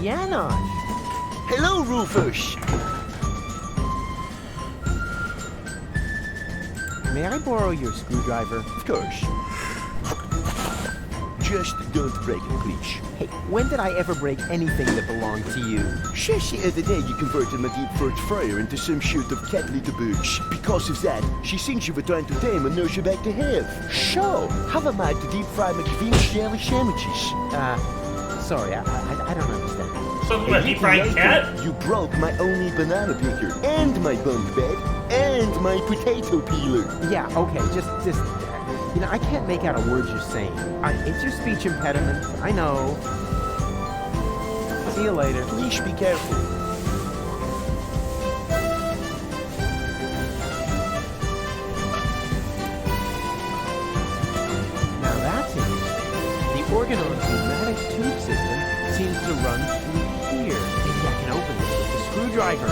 Janos. Hello, Rufus. May I borrow your screwdriver? Of course. Just don't break it, please. Hey, when did I ever break anything that belonged to you? Just the other day you converted my deep throat fryer into some sort of cat litter box. Because of that, she thinks you were trying to tame and nurse her back to health. So, how am I to deep fry McVitie's jelly sandwiches? Sorry, I don't understand. So what, deep fried cat? You broke my only banana picker, and my bunk bed, and my potato peeler. Yeah, okay, just, you know, I can't make out a word you're saying. It's your speech impediment, I know. See you later. Please be careful. Now that's interesting. The organon's pneumatic tube system seems to run through here. Maybe I can open this with the screwdriver.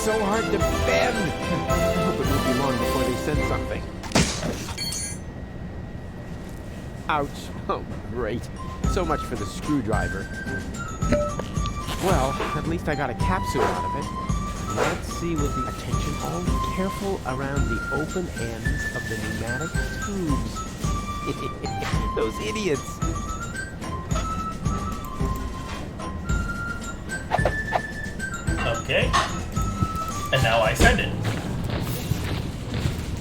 So hard to bend. I hope it won't be long before they send something. Ouch. Oh, great. So much for the screwdriver. Well, at least I got a capsule out of it. Let's see with the attention. Oh, careful around the open ends of the pneumatic tubes. Those idiots. Okay. And now I send it.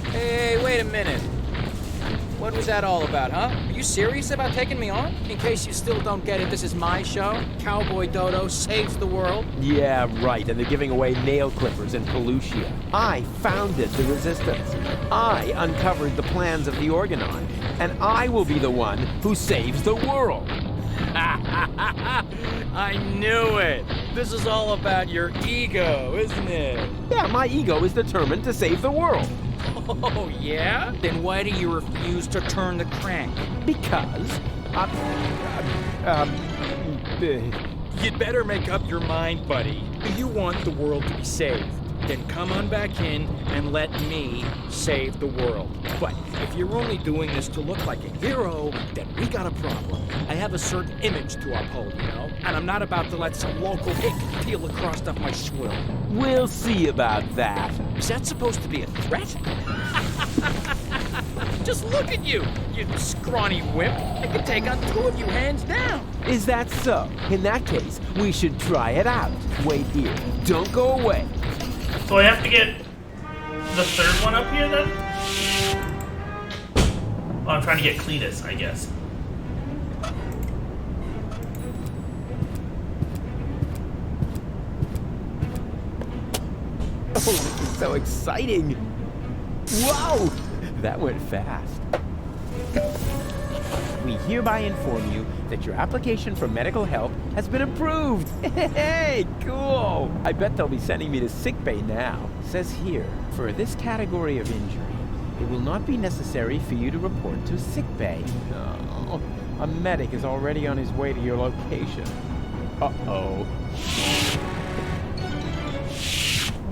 Hey, wait a minute. What was that all about, huh? Are you serious about taking me on? In case you still don't get it, this is my show. Cowboy Dodo saves the world. Yeah, right, and they're giving away nail clippers in Pelusia. I founded the Resistance. I uncovered the plans of the Organon, and I will be the one who saves the world. I knew it. This is all about your ego, isn't it? Yeah, my ego is determined to save the world. Oh, yeah? Then why do you refuse to turn the crank? Because, You'd better make up your mind, buddy. You want the world to be saved. Then come on back in and let me save the world. But if you're only doing this to look like a hero, then we got a problem. I have a certain image to uphold, you know? And I'm not about to let some local hick peel the crust off my swill. we'll see about that. Is that supposed to be a threat? Just look at you, you scrawny wimp. I could take on two of you hands down. Is that so? In that case, we should try it out. Wait here. Don't go away. So I have to get the third one up here then? Oh, I'm trying to get Cletus, I guess. Oh, this is so exciting. Whoa! That went fast. We hereby inform you that your application for medical help has been approved. Hey, cool! I bet they'll be sending me to sickbay now. Says here, for this category of injury, it will not be necessary for you to report to sickbay. Oh, a medic is already on his way to your location. Uh-oh.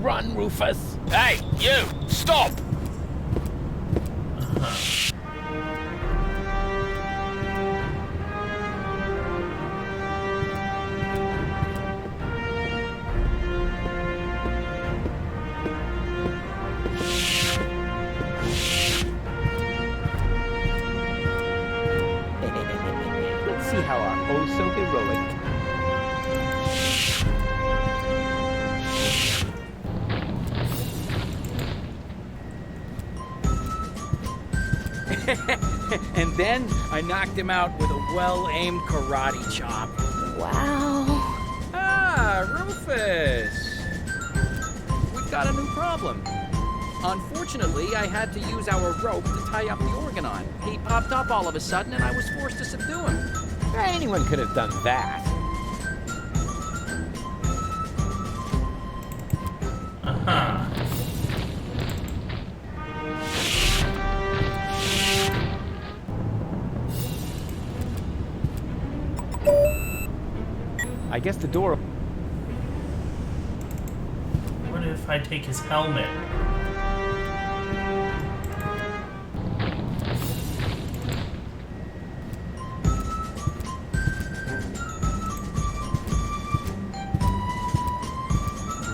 Run, Rufus! Hey, you! Stop! Let's see how our oh-so-heroic And then I knocked him out with a well-aimed karate chop. Wow. Ah, Rufus! We've got a new problem. Unfortunately, I had to use our rope to tie up the Organon. He popped up all of a sudden, and I was forced to subdue him. Anyone could have done that. Uh-huh. I guess the door... What if I take his helmet?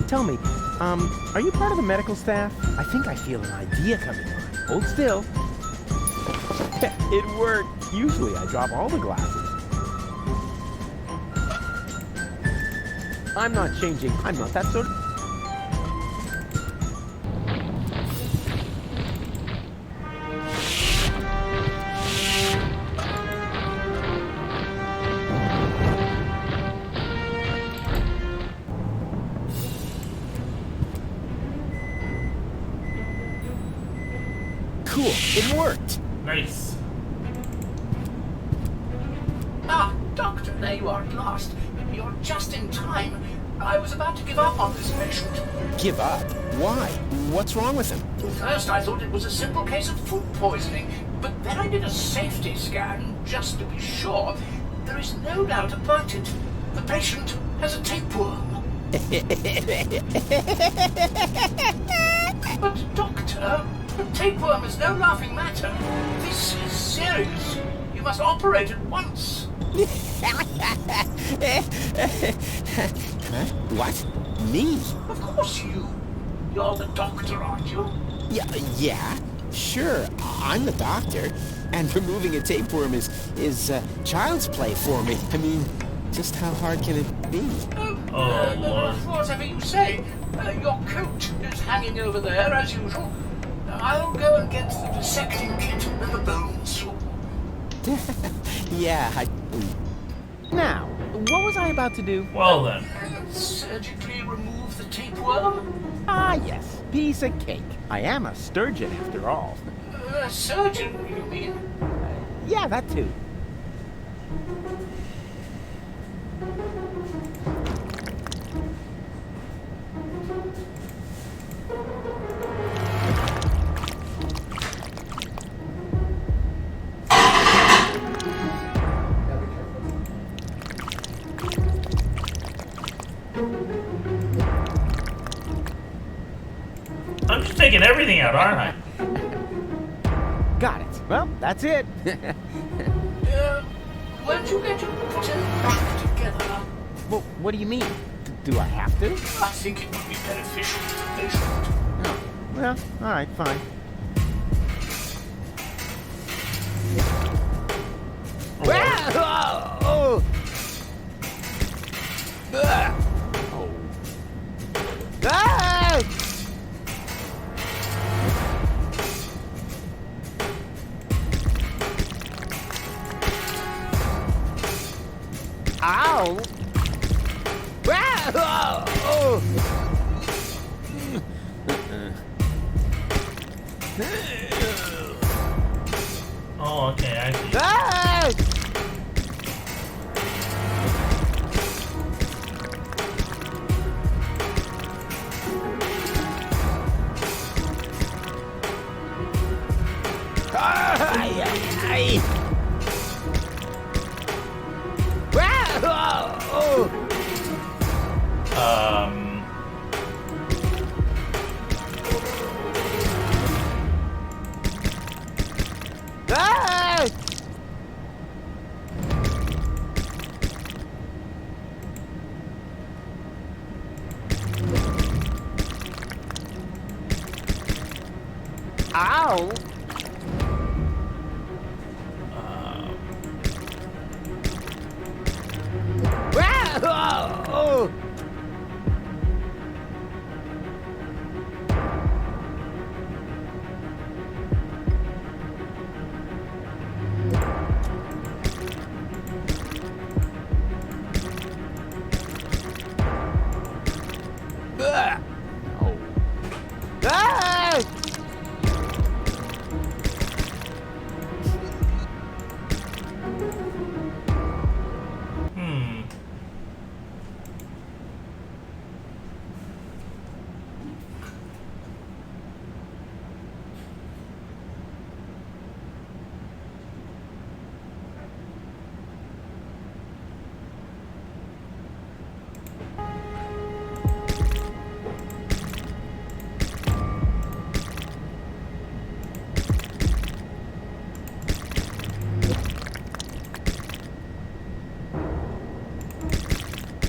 Tell me, are you part of the medical staff? I think I feel an idea coming on. Hold still. It worked. Usually I drop all the glasses. I'm not changing. I'm not that sort of... Cool. It worked. Nice. Ah, Doctor, there you are at last. You're just in time. I was about to give up on this patient. Give up? Why? What's wrong with him? First, I thought it was a simple case of food poisoning, but then I did a safety scan just to be sure. There is no doubt about it. The patient has a tapeworm. But, Doctor, the tapeworm is no laughing matter. This is serious. You must operate at once. Huh? What? Me? Of course you. You're the doctor, aren't you? Yeah, sure. I'm the doctor. And removing a tapeworm is child's play for me. I mean, just how hard can it be? Lord. Whatever you say. Your coat is hanging over there, as usual. I'll go and get the dissecting kit and the bone saw. Yeah, Now, what was I about to do? Well then. Surgically remove the tapeworm? Ah, yes. Piece of cake. I am a sturgeon, after all. A surgeon, you mean? Yeah, that too. I'm just taking everything out, aren't I? Got it. Well, that's it. Won't you get your cotton back together? Well, what do you mean? Do I have to? I think it would be beneficial to the patient. Oh, well, all right, fine. Ah! Oh! Ah! Oh. Ah! Ow! Ah! Oh! Oh, okay, I see. Ah! Ay, ay, ay. Ah! Oh! Ah! Ow! Ah! Oh! Ah! Oh. Ah!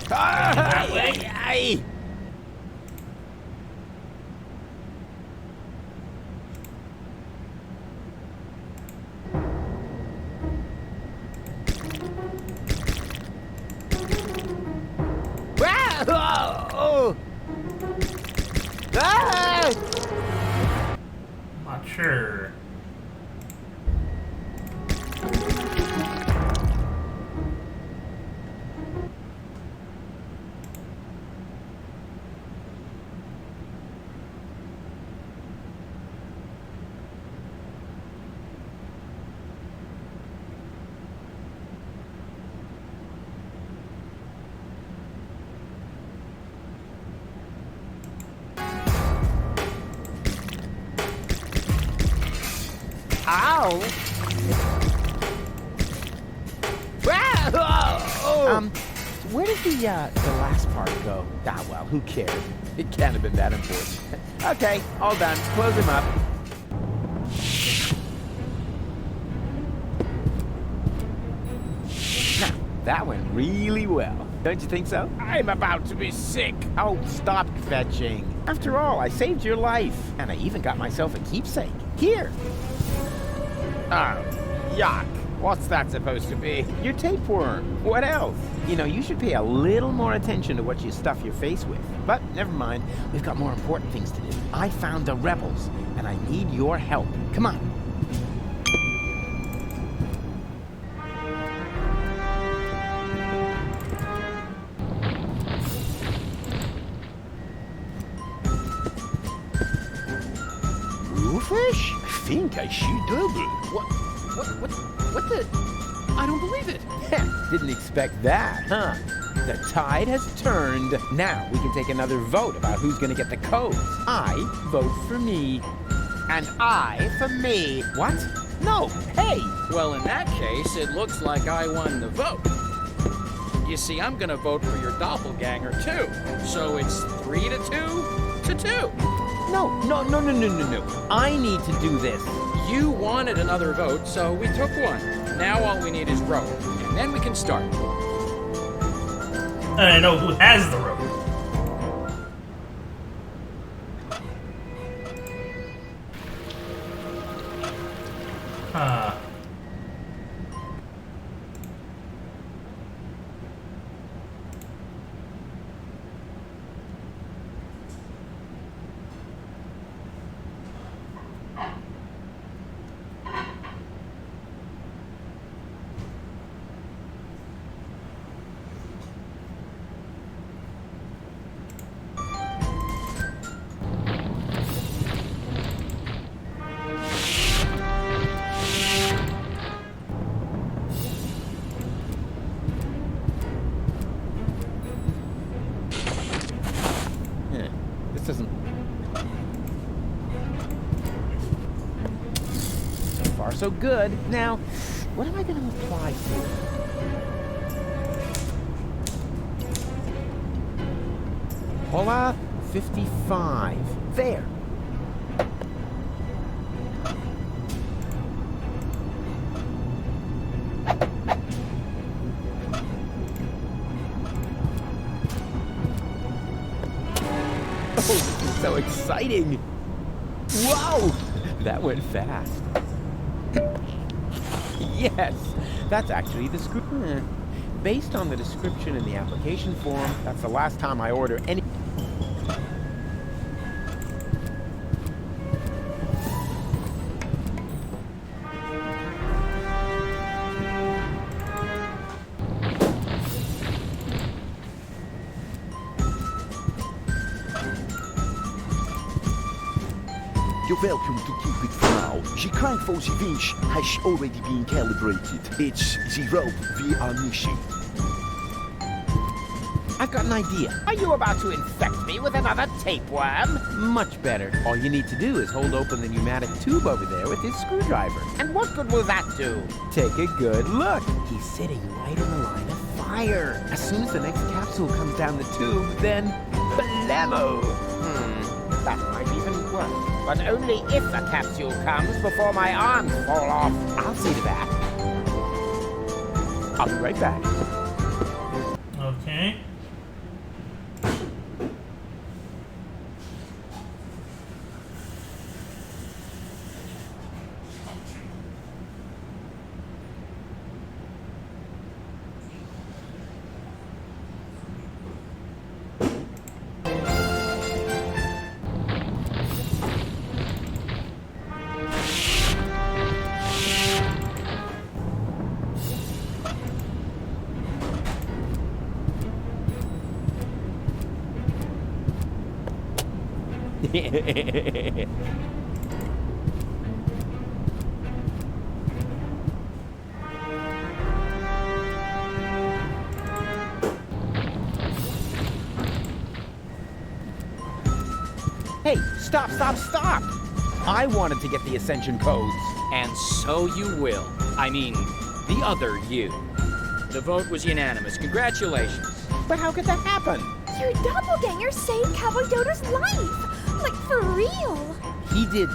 That way? Ay, ay. Ah! Not sure. Ow! Where did the last part go? Ah, well, who cares? It can't have been that important. Okay, all done. Close him up. Now, that went really well. Don't you think so? I'm about to be sick. Oh, stop fetching. After all, I saved your life. And I even got myself a keepsake. Here. Oh, yuck. What's that supposed to be? Your tapeworm. What else? You know, you should pay a little more attention to what you stuff your face with. But never mind. We've got more important things to do. I found the rebels, and I need your help. Come on. Bluefish? I think I see double. What the? I don't believe it. Didn't expect that, huh? The tide has turned. Now we can take another vote about who's gonna get the codes. I vote for me. And I for me. What? No, hey! Well, in that case, it looks like I won the vote. You see, I'm gonna vote for your doppelganger, too. So it's 3 to 2 to 2. No. I need to do this. You wanted another vote, so we took one. Now all we need is rope, and then we can start. And I know who has the rope. Huh. This doesn't... So far, so good. Now, what am I going to apply to? Hola 55. There. Oh, this is so exciting! Whoa! That went fast. Yes, that's actually the script. Based on the description in the application form, that's the last time I order any... You're welcome to keep it for now. The crank for the winch has already been calibrated. It's the rope we are missing. I've got an idea. Are you about to infect me with another tapeworm? Much better. All you need to do is hold open the pneumatic tube over there with his screwdriver. And what good will that do? Take a good look. He's sitting right in the line of fire. As soon as the next capsule comes down the tube, then... blammo! That might even work. But only if a capsule comes before my arms fall off. I'll see to that. I'll be right back. Okay. Hey, stop, stop, stop! I wanted to get the Ascension codes. And so you will. I mean, the other you. The vote was unanimous. Congratulations. But how could that happen? Your doppelganger saved Cowboy Dodo's life! Like, for real! He did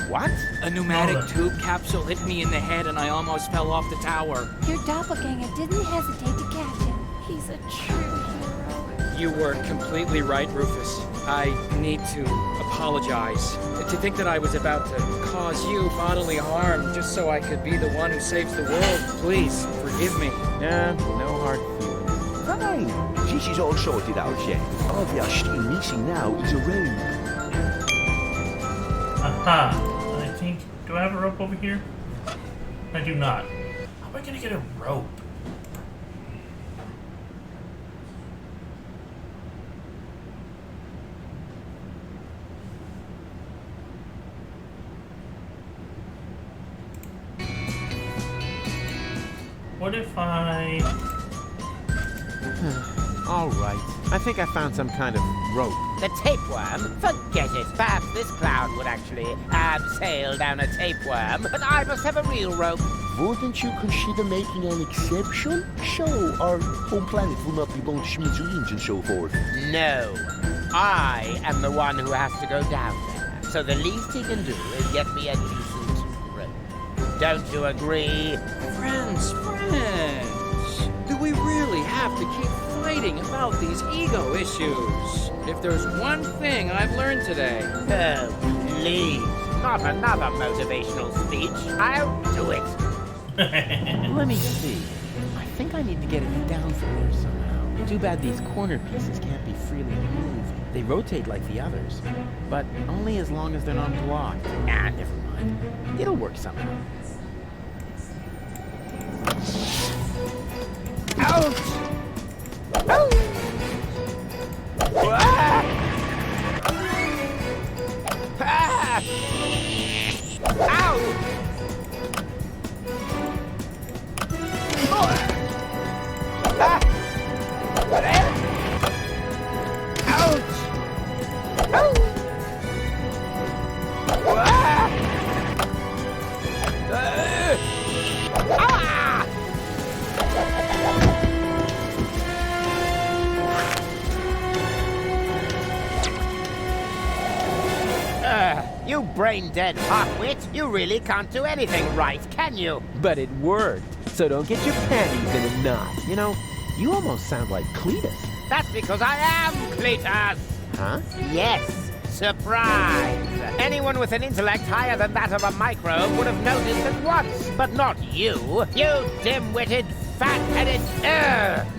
what? A pneumatic tube capsule hit me in the head and I almost fell off the tower. Your doppelganger didn't hesitate to catch him. He's a true hero. You were completely right, Rufus. I need to apologize. To think that I was about to cause you bodily harm just so I could be the one who saves the world. Please, forgive me. No hard feelings. Fine. This is all sorted out, Jack. All we are still missing now is a rope. Aha. I think... Do I have a rope over here? I do not. How am I gonna get a rope? What if I... All right. I think I found some kind of rope. The tapeworm? Forget it. Perhaps this cloud would actually abseil down a tapeworm, but I must have a real rope. Wouldn't you consider making an exception? So our home planet will not be blown to smithereens and so forth. No. I am the one who has to go down there. So the least he can do is get me a decent rope. Don't you agree? Friends. Do we really have to keep fighting about these ego issues? If there's one thing I've learned today... Oh, please. Not another motivational speech. I'll do it. Let me see. I think I need to get it down from there somehow. Too bad these corner pieces can't be freely moved. They rotate like the others, but only as long as they're not blocked. Nah, never mind. It'll work somehow. Ouch! Ouch! Ah! Ah! Ow! Oh! Ah! Ouch! Ow! Ah! Ah! You brain-dead half-wit, you really can't do anything right, can you? But it worked. So don't get your panties in a knot. You know, you almost sound like Cletus. That's because I am Cletus! Huh? Yes, surprise! Anyone with an intellect higher than that of a microbe would have noticed at once, but not you. You dim-witted, fat-headed...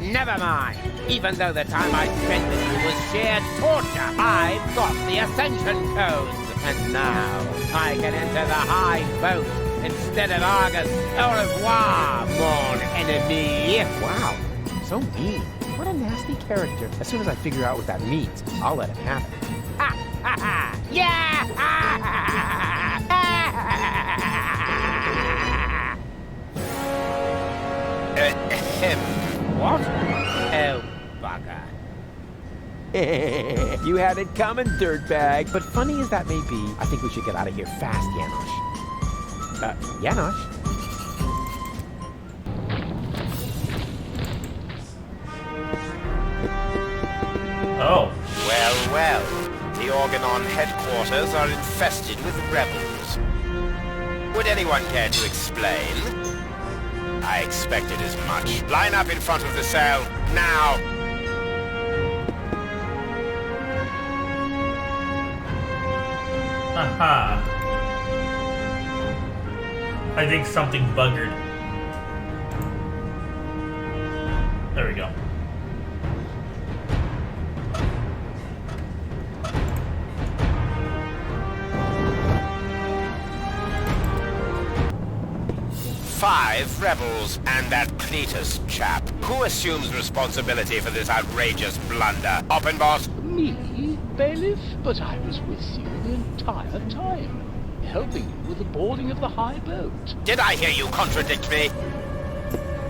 never mind. Even though the time I spent with you was sheer torture, I've got the Ascension codes. And now I can enter the high boat instead of Argus. Au revoir, mon ennemi. Wow, so mean. What a nasty character. As soon as I figure out what that means, I'll let him have it. Ha ha ha! Yeah! Ha ha ha! What? Oh, bugger. You had it coming, dirtbag. But funny as that may be, I think we should get out of here fast, Janosch. Janosch? Oh. Well, well. The Organon headquarters are infested with rebels. Would anyone care to explain? I expected as much. Line up in front of the cell, now! Aha. I think something buggered. There we go. Five rebels and that Cletus chap. Who assumes responsibility for this outrageous blunder? Oppenboss? Me? Bailiff, but I was with you the entire time, helping you with the boarding of the high boat. Did I hear you contradict me?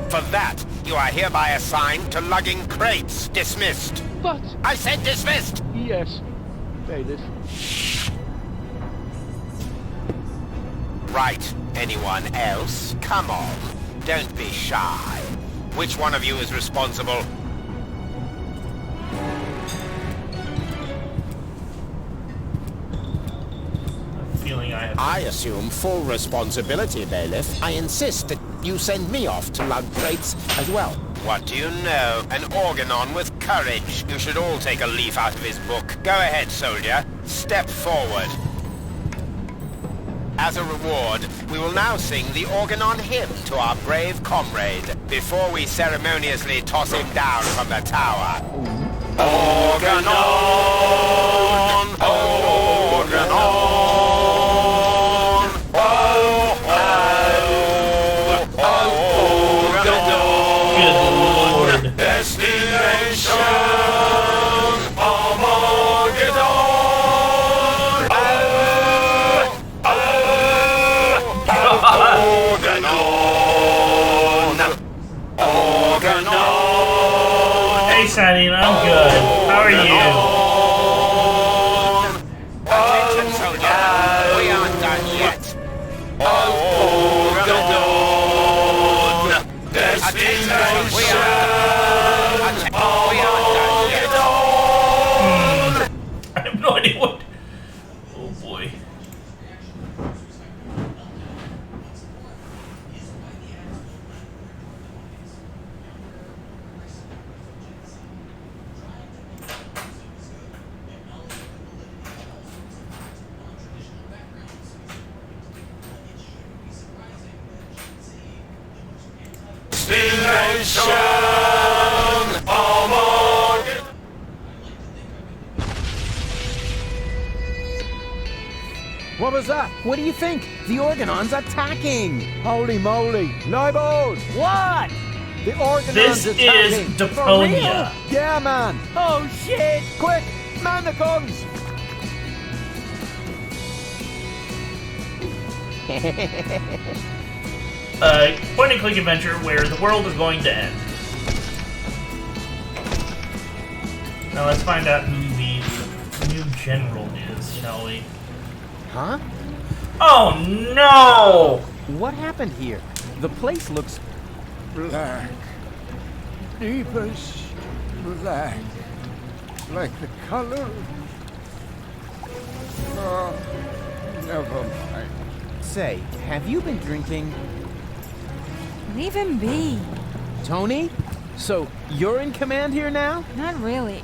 For that, you are hereby assigned to lugging crates. Dismissed. But... I said dismissed! Yes, Bailiff. Right. Anyone else? Come on. Don't be shy. Which one of you is responsible? Feeling I assume full responsibility, Bailiff. I insist that you send me off to lug crates as well. What do you know? An organon with courage. You should all take a leaf out of his book. Go ahead, soldier. Step forward. As a reward, we will now sing the organon hymn to our brave comrade before we ceremoniously toss him down from the tower. Organon! Organon! Hey, Sunny, I'm good. How are you? Attention, soldier. We aren't done yet. Attention, we aren't done yet. I have no idea what... Oh, boy. What was that? What do you think? The Organon's attacking! Holy moly! Neighbors! What? The Organon's This attacking! is Deponia. Yeah, man! Oh shit! Quick! Man the guns! Point-and-click adventure where the world is going to end. Now let's find out who the new general is, shall we? Huh? Oh no! What happened here? The place looks... Black. Deepest black. Like the color. Oh, never mind. Say, have you been drinking... Leave him be. Tony? So, you're in command here now? Not really.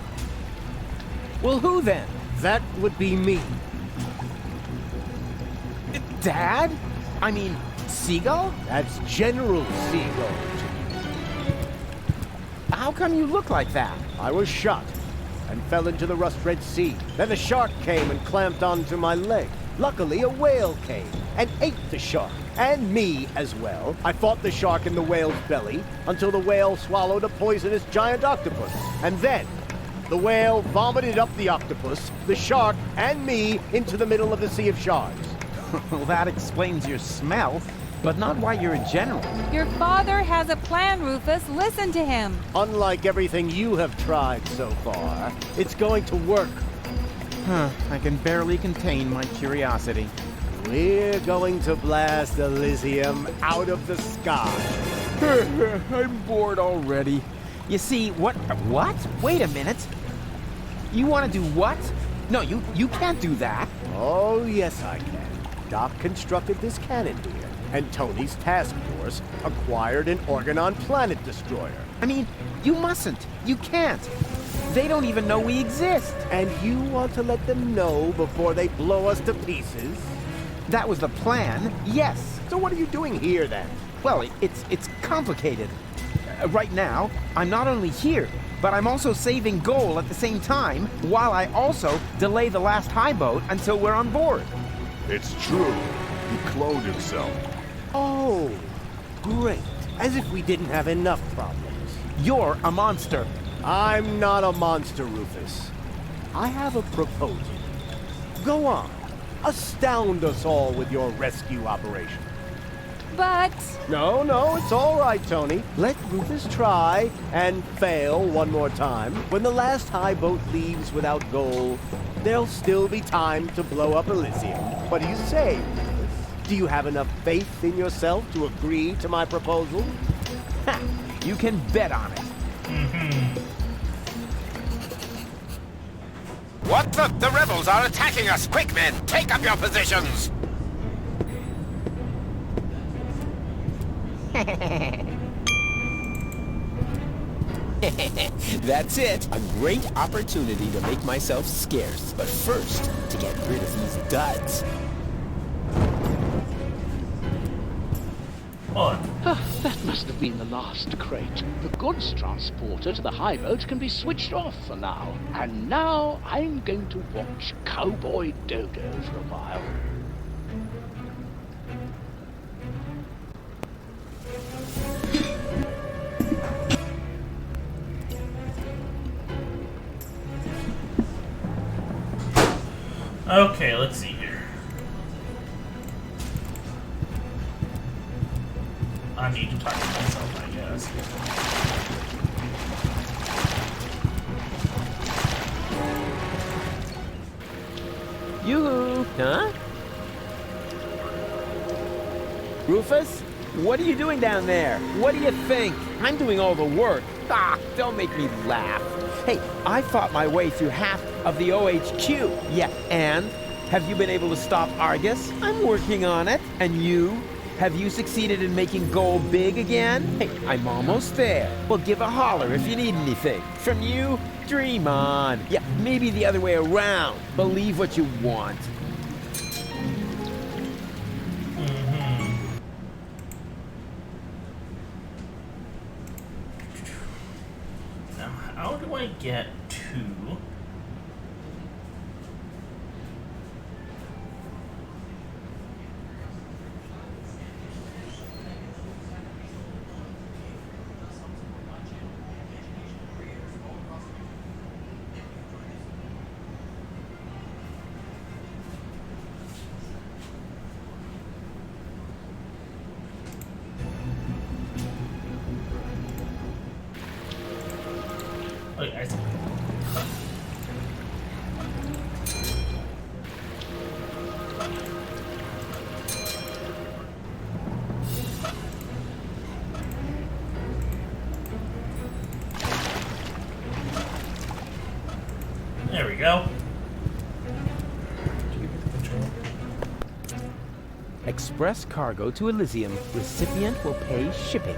Well, who then? That would be me. Dad? I mean, Seagull? That's General Seagull. How come you look like that? I was shot and fell into the rust-red sea. Then a shark came and clamped onto my leg. Luckily, a whale came and ate the shark, and me as well. I fought the shark in the whale's belly until the whale swallowed a poisonous giant octopus. And then, the whale vomited up the octopus, the shark, and me into the middle of the Sea of Shards. Well, that explains your smell, but not why you're a general. Your father has a plan, Rufus. Listen to him. Unlike everything you have tried so far, it's going to work. Huh, I can barely contain my curiosity. We're going to blast Elysium out of the sky. I'm bored already. You see, what? Wait a minute. You want to do what? No, you can't do that. Oh, yes, I can. Doc constructed this cannon here, and Tony's task force acquired an Organon planet destroyer. I mean, you mustn't. You can't. They don't even know we exist. And you want to let them know before they blow us to pieces? That was the plan, yes. So what are you doing here, then? Well, it's complicated. Right now, I'm not only here, but I'm also saving Goal at the same time, while I also delay the last high boat until we're on board. It's true. He cloned himself. Oh, great. As if we didn't have enough problems. You're a monster. I'm not a monster, Rufus. I have a proposal. Go on. Astound us all with your rescue operation. But No, it's all right, Tony. Let Rufus try and fail one more time. When the last high boat leaves without goal, there'll still be time to blow up Elysium. What do you say, Rufus? Do you have enough faith in yourself to agree to my proposal? Ha! You can bet on it. What the rebels are attacking us! Quick, men! Take up your positions! That's it. A great opportunity to make myself scarce. But first, to get rid of these duds. That must have been the last crate. The goods transporter to the high boat can be switched off for now. And now I'm going to watch Cowboy Dodo for a while. Okay, let's see here. I need to talk to myself, I guess. Yoo-hoo! Huh? Rufus? What are you doing down there? What do you think? I'm doing all the work. Ah, don't make me laugh. Hey, I fought my way through half of the OHQ. Yeah, and? Have you been able to stop Argus? I'm working on it. And you? Have you succeeded in making gold big again? Hey, I'm almost there. Well, give a holler if you need anything. From you, dream on. Yeah, maybe the other way around. Believe what you want. Now, how do I get to... Okay, I see. There we go. Express cargo to Elysium. Recipient will pay shipping.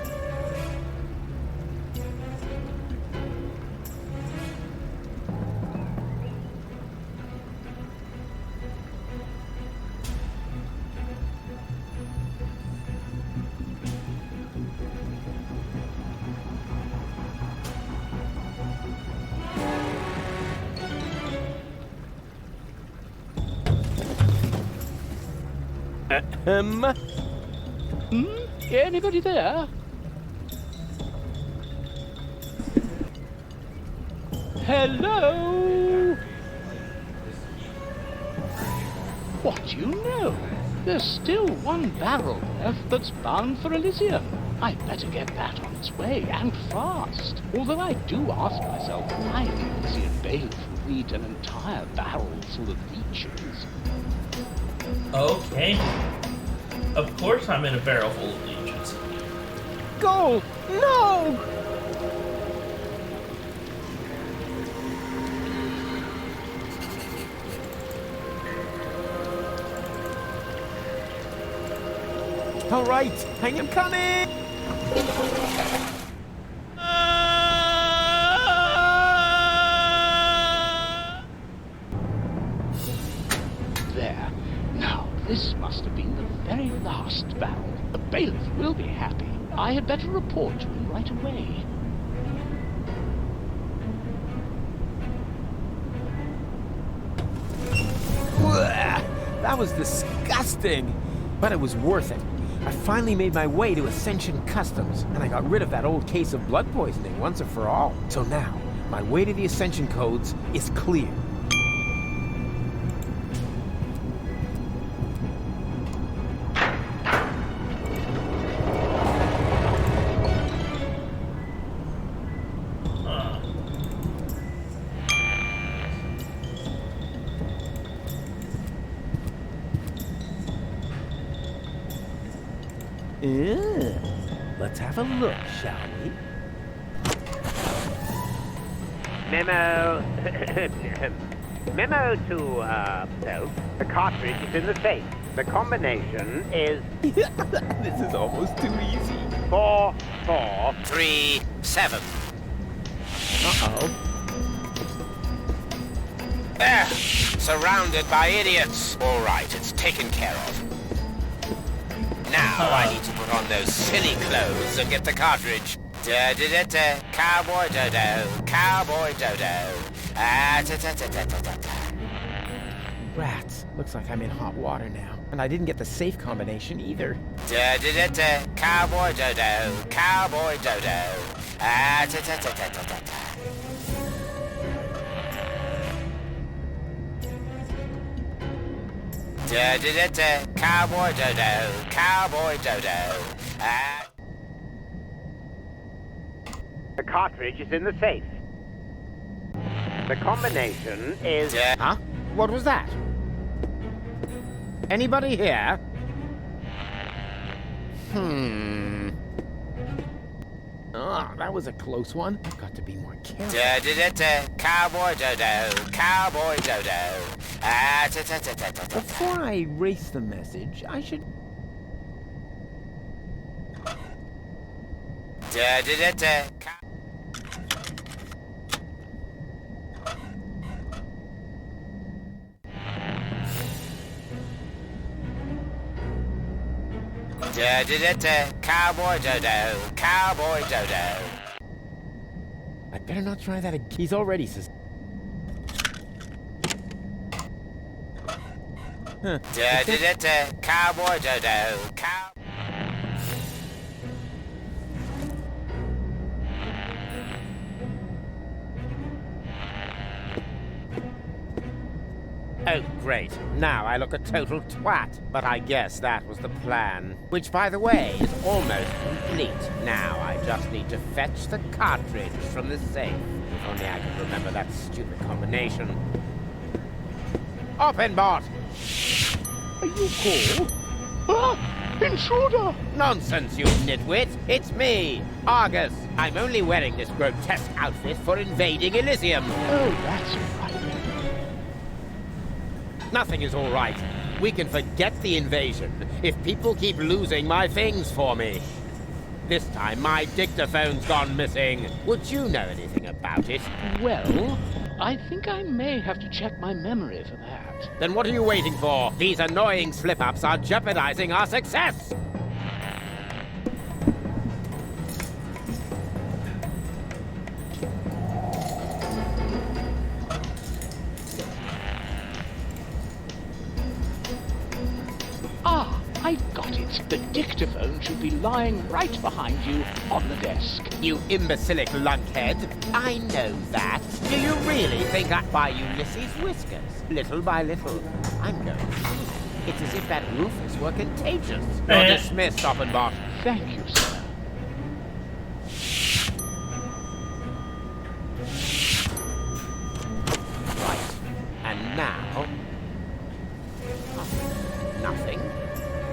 Anybody there? Hello? What do you know? There's still one barrel left that's bound for Elysium. I'd better get that on its way, and fast. Although I do ask myself why the Elysian bailiff would need an entire barrel full of leeches. Okay. Of course I'm in a barrel full of leeches. Gold! No! All right, I am coming! There. Now, this must have been the very last barrel. The bailiff will be happy. I had better report to him right away. That was disgusting, but it was worth it. I finally made my way to Ascension Customs, and I got rid of that old case of blood poisoning once and for all. So now, my way to the Ascension codes is clear. Let's have a look, shall we? Memo. Memo to, Self. The cartridge is in the safe. The combination is This is almost too easy. 4437. Uh-oh. There! Surrounded by idiots. All right, it's taken care of. Now I need to put on those silly clothes and get the cartridge. Da-da-da-da, cowboy dodo, cowboy dodo. Ah-ta-ta-ta-ta-ta-ta. Rats. Looks like I'm in hot water now. And I didn't get the safe combination either. Da-da-da-da, cowboy dodo, cowboy dodo. Ah-ta-ta-ta-ta-ta-ta. Da-da-da-da, cowboy dodo, cowboy dodo. The cartridge is in the safe. The combination is... Huh? What was that? Anybody here? Ah, that was a close one. I've got to be more careful. Da-da-da-da, cowboy dodo, cowboy dodo. Ah-ta-ta-ta-ta-ta-ta. Before I erase the message, I should... Da-da-da-da, Da-da-da-da, cowboy dodo, cowboy dodo. I better not try that again. He's already Da-da-da-da, cowboy dodo, cow... Oh, great. Now I look a total twat. But I guess that was the plan. Which, by the way, is almost complete. Now I just need to fetch the cartridge from the safe. If only I could remember that stupid combination. Open, bot! Are you cool? Ah! Intruder! Nonsense, you nitwit! It's me, Argus. I'm only wearing this grotesque outfit for invading Elysium. Oh, that's all right. Nothing is all right. We can forget the invasion if people keep losing my things for me. This time, my dictaphone's gone missing. Would you know anything about it? Well, I think I may have to check my memory for that. Then what are you waiting for? These annoying slip-ups are jeopardizing our success! Ah, I got it. The dictaphone should be lying right behind you on the desk. You imbecilic lunkhead. I know that. Do you really think I buy Ulysses whiskers? Little by little, I'm going. It's as if that Rufus were contagious. You're dismissed, Oppenbach. Thank you, sir. Right. And now... Nothing.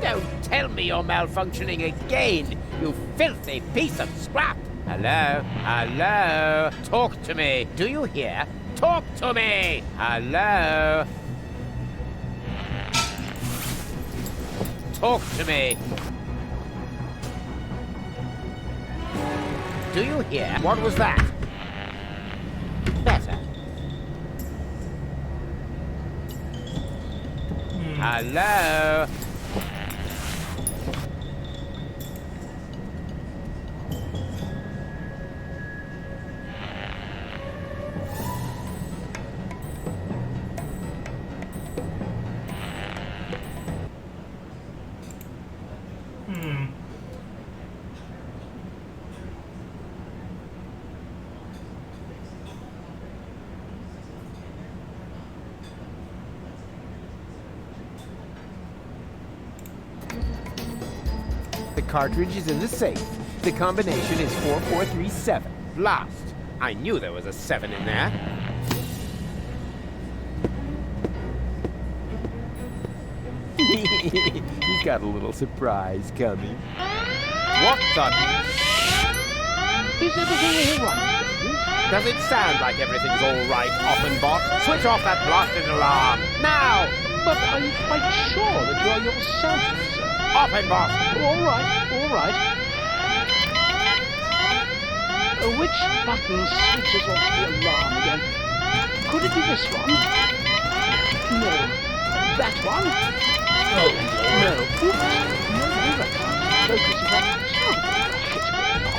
Don't tell me you're malfunctioning again, you filthy piece of scrap! Hello? Hello? Talk to me. Do you hear? Talk to me! Hello? Talk to me. Do you hear? What was that? Better. Hello? The cartridge is in the safe. The combination is 4437. Blast! I knew there was a 7 in there. He's got a little surprise coming. What's on? Is everything all right, Dave? Does it sound like everything's all right, Offenbot? Switch off that blasted alarm, now! But are you quite sure that you are yourself, sir? Offenbot! All right, all right. Which button switches off the alarm again? Could it be this one? No. That one? Oh, No. Oops. No, I can't focus on that terrible racket going on.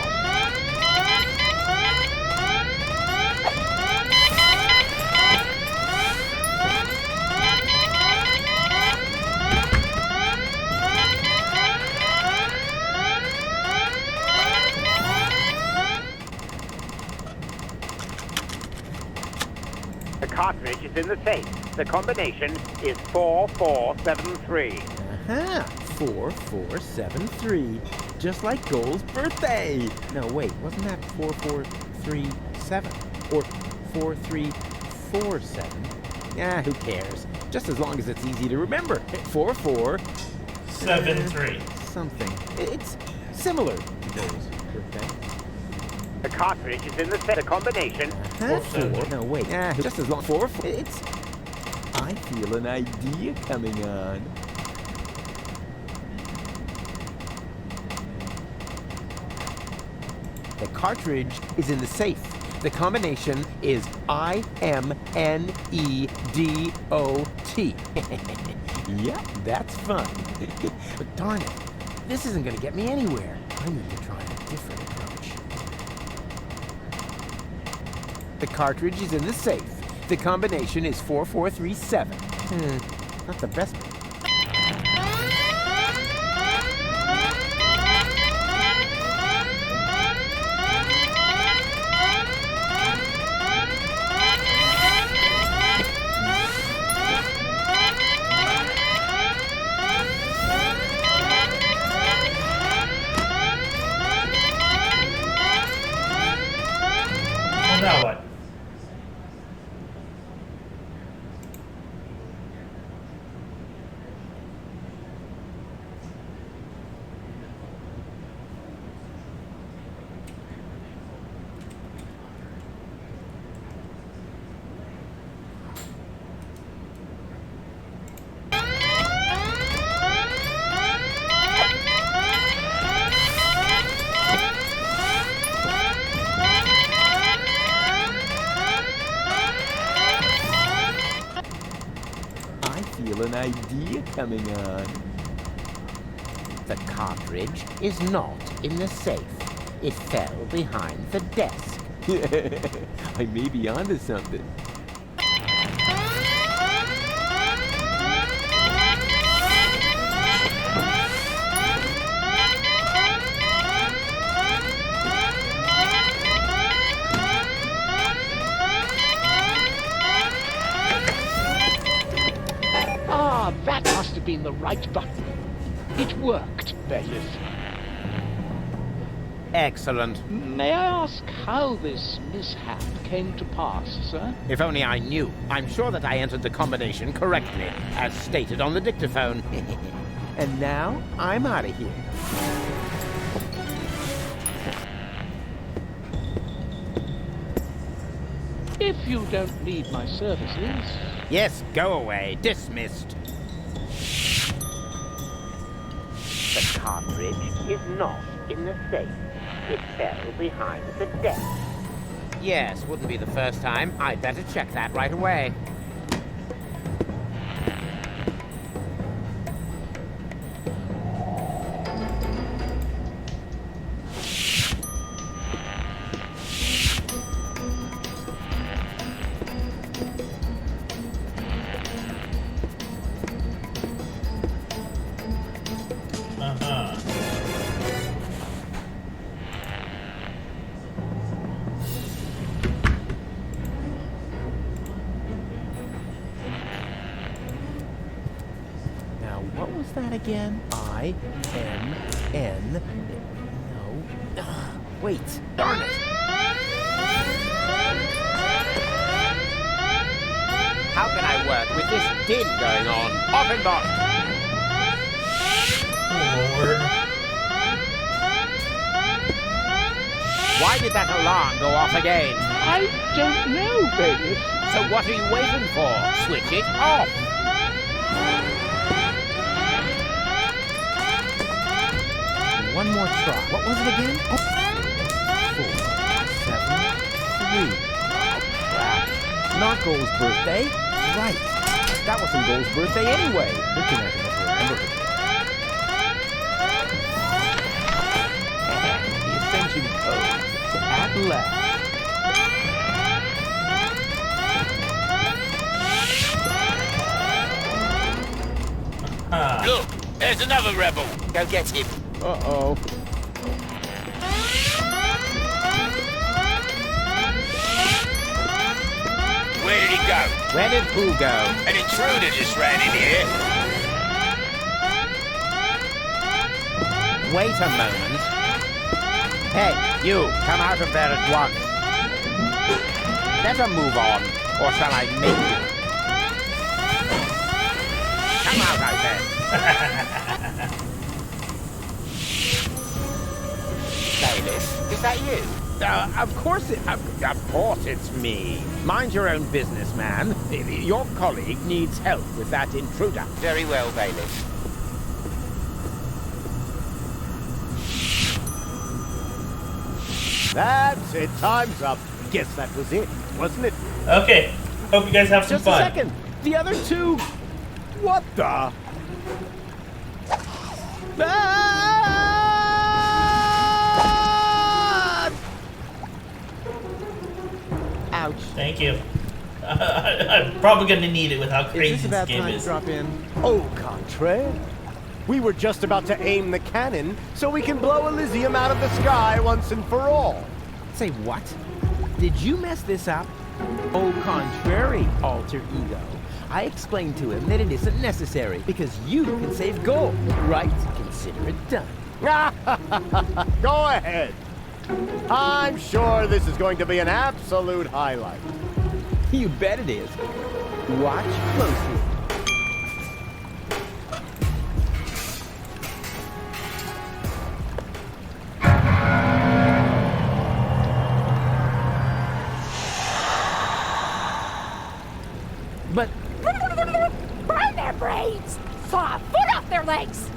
The cartridge is in the safe. The combination is 4473. Uh-huh. 4473. Just like Goal's birthday. No, wait, wasn't that 4437? Or 4347? Yeah, who cares? Just as long as it's easy to remember. 7-3. Something. It's similar to Goal's birthday. The cartridge is in the safe. The combination. Huh? 4-7. No, wait. Yeah, just as long. 4. It's. I feel an idea coming on. The cartridge is in the safe. The combination is IMNEDOT. Yep, that's fun. But darn it, this isn't going to get me anywhere. I need to try a different approach. The cartridge is in the safe. The combination is 4437. Not the best. Well, now what? Feel an idea coming on. The cartridge is not in the safe. It fell behind the desk. I may be onto something. That must have been the right button. It worked, Bailiff. Excellent. May I ask how this mishap came to pass, sir? If only I knew. I'm sure that I entered the combination correctly, as stated on the dictaphone. And now I'm out of here. If you don't need my services... Yes, go away. Dismissed. The cartridge is not in the safe. It fell behind the desk. Yes, wouldn't be the first time. I'd better check that right away. What was that again? I-M-N... No. Wait. Darn it. How can I work with this din going on? Offenbach! Why did that alarm go off again? I don't know, bailiff. So what are you waiting for? Switch it off. One more try. What was it again? 4, 7, 3. Oh, crap. Not Gold's birthday. Right. That wasn't Gold's birthday anyway. Looking at it, I remember it. The Ascension Code. At last. Look, there's another rebel. Go get him. Uh-oh. Where did he go? Where did who go? An intruder just ran in here. Wait a moment. Hey, you, come out of there at once. Better move on, or shall I make you? Come out, I said. Bailiff, is that you? Of course it's me. Mind your own business, man. Your colleague needs help with that intruder. Very well, Bailiff. That's it. Time's up. Guess that was it, wasn't it? Okay. Hope you guys have some Just fun. a second. The other two. What the? Ah! Ouch. Thank you. I'm probably going to need it with how crazy Is this this about game time to is. drop in? Au contraire. We were just about to aim the cannon so we can blow Elysium out of the sky once and for all. Say what? Did you mess this up? Au contrary, alter ego. I explained to him that it isn't necessary because you can save gold. Right? Consider it done. Go ahead. I'm sure this is going to be an absolute highlight. You bet it is. Watch closely. But Burn their brains! Saw a foot off their legs!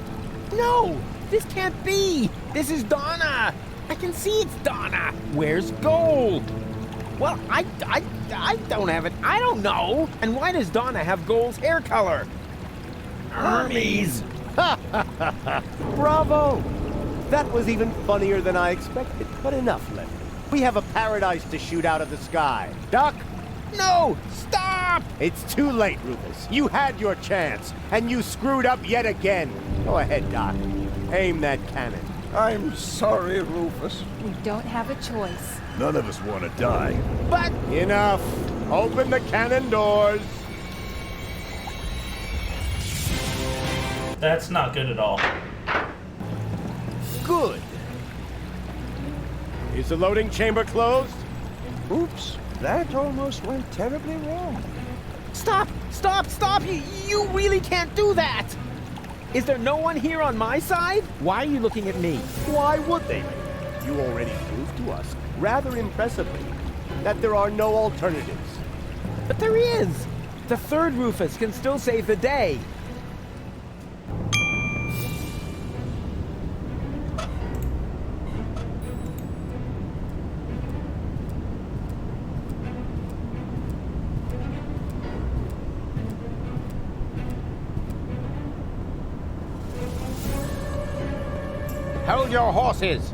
no, this can't be. This is Donna. I can see it's Donna. Where's Gold? Well, I don't have it. I don't know. And why does Donna have Gold's hair color? Hermes. Bravo! That was even funnier than I expected, but enough, Lemon. We have a paradise to shoot out of the sky. Duck, No, stop! it's too late, Rufus. You had your chance, and you screwed up yet again. Go ahead, Doc. Aim that cannon. I'm sorry, Rufus. We don't have a choice. None of us want to die. But Enough. Open the cannon doors. That's not good at all. Good. Is the loading chamber closed? Oops, that almost went terribly wrong. stop! Stop! Stop! You really can't do that! Is there no one here on my side? Why are you looking at me? Why would they? You already proved to us, rather impressively, that there are no alternatives. But there is! The third Rufus can still save the day. Hold your horses.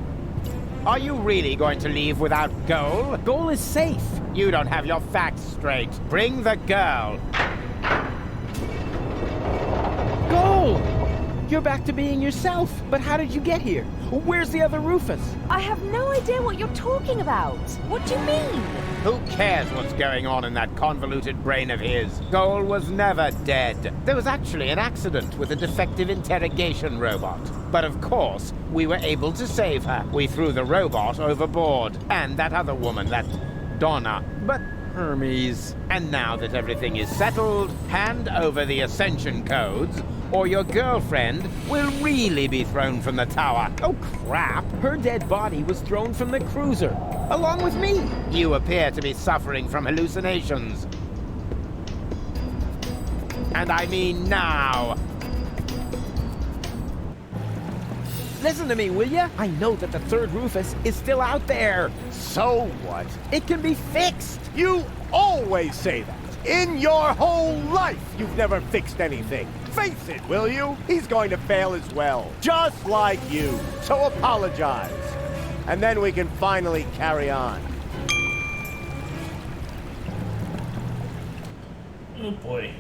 Are you really going to leave without Gold? Goal is safe. You don't have your facts straight. Bring the girl. Goal! You're back to being yourself. But how did you get here? Where's the other Rufus? I have no idea what you're talking about. What do you mean? Who cares what's going on in that convoluted brain of his? Gold was never dead. There was actually an accident with a defective interrogation robot. But of course, we were able to save her. We threw the robot overboard. And that other woman, that Donna. But Hermes. And now that everything is settled, hand over the Ascension codes, or your girlfriend will really be thrown from the tower. Oh, crap! Her dead body was thrown from the cruiser, along with me. You appear to be suffering from hallucinations. And I mean now. Listen to me, will ya? I know that the third Rufus is still out there. So what? It can be fixed. You always say that. In your whole life, you've never fixed anything. Face it, will you? He's going to fail as well, just like you. So apologize. And then we can finally carry on. Oh boy.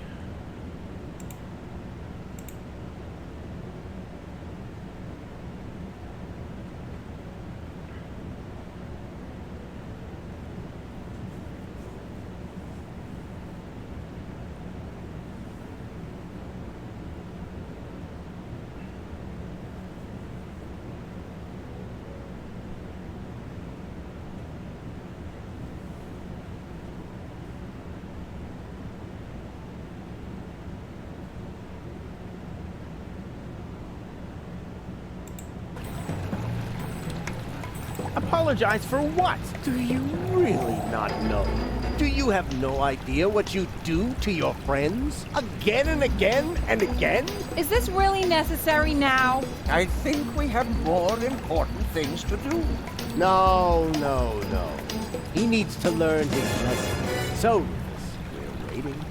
Apologize for what? Do you really not know? Do you have no idea what you do to your friends? Again and again and again? Is this really necessary now? I think we have more important things to do. No. He needs to learn his lesson. So, Rufus, we're waiting.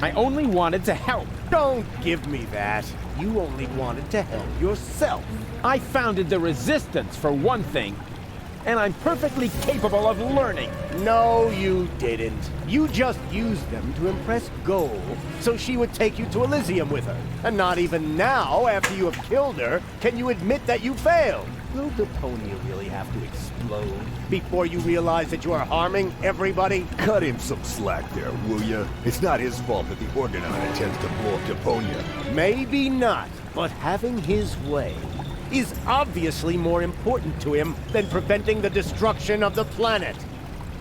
I only wanted to help. Don't give me that. You only wanted to help yourself. I founded the Resistance, for one thing. And I'm perfectly capable of learning. No, you didn't. You just used them to impress Goal, so she would take you to Elysium with her. And not even now, after you have killed her, can you admit that you failed. Will Deponia really have to explode before you realize that you are harming everybody? Cut him some slack there, will ya? It's not his fault that the Organon intends to blow up Deponia. Maybe not, but having his way is obviously more important to him than preventing the destruction of the planet.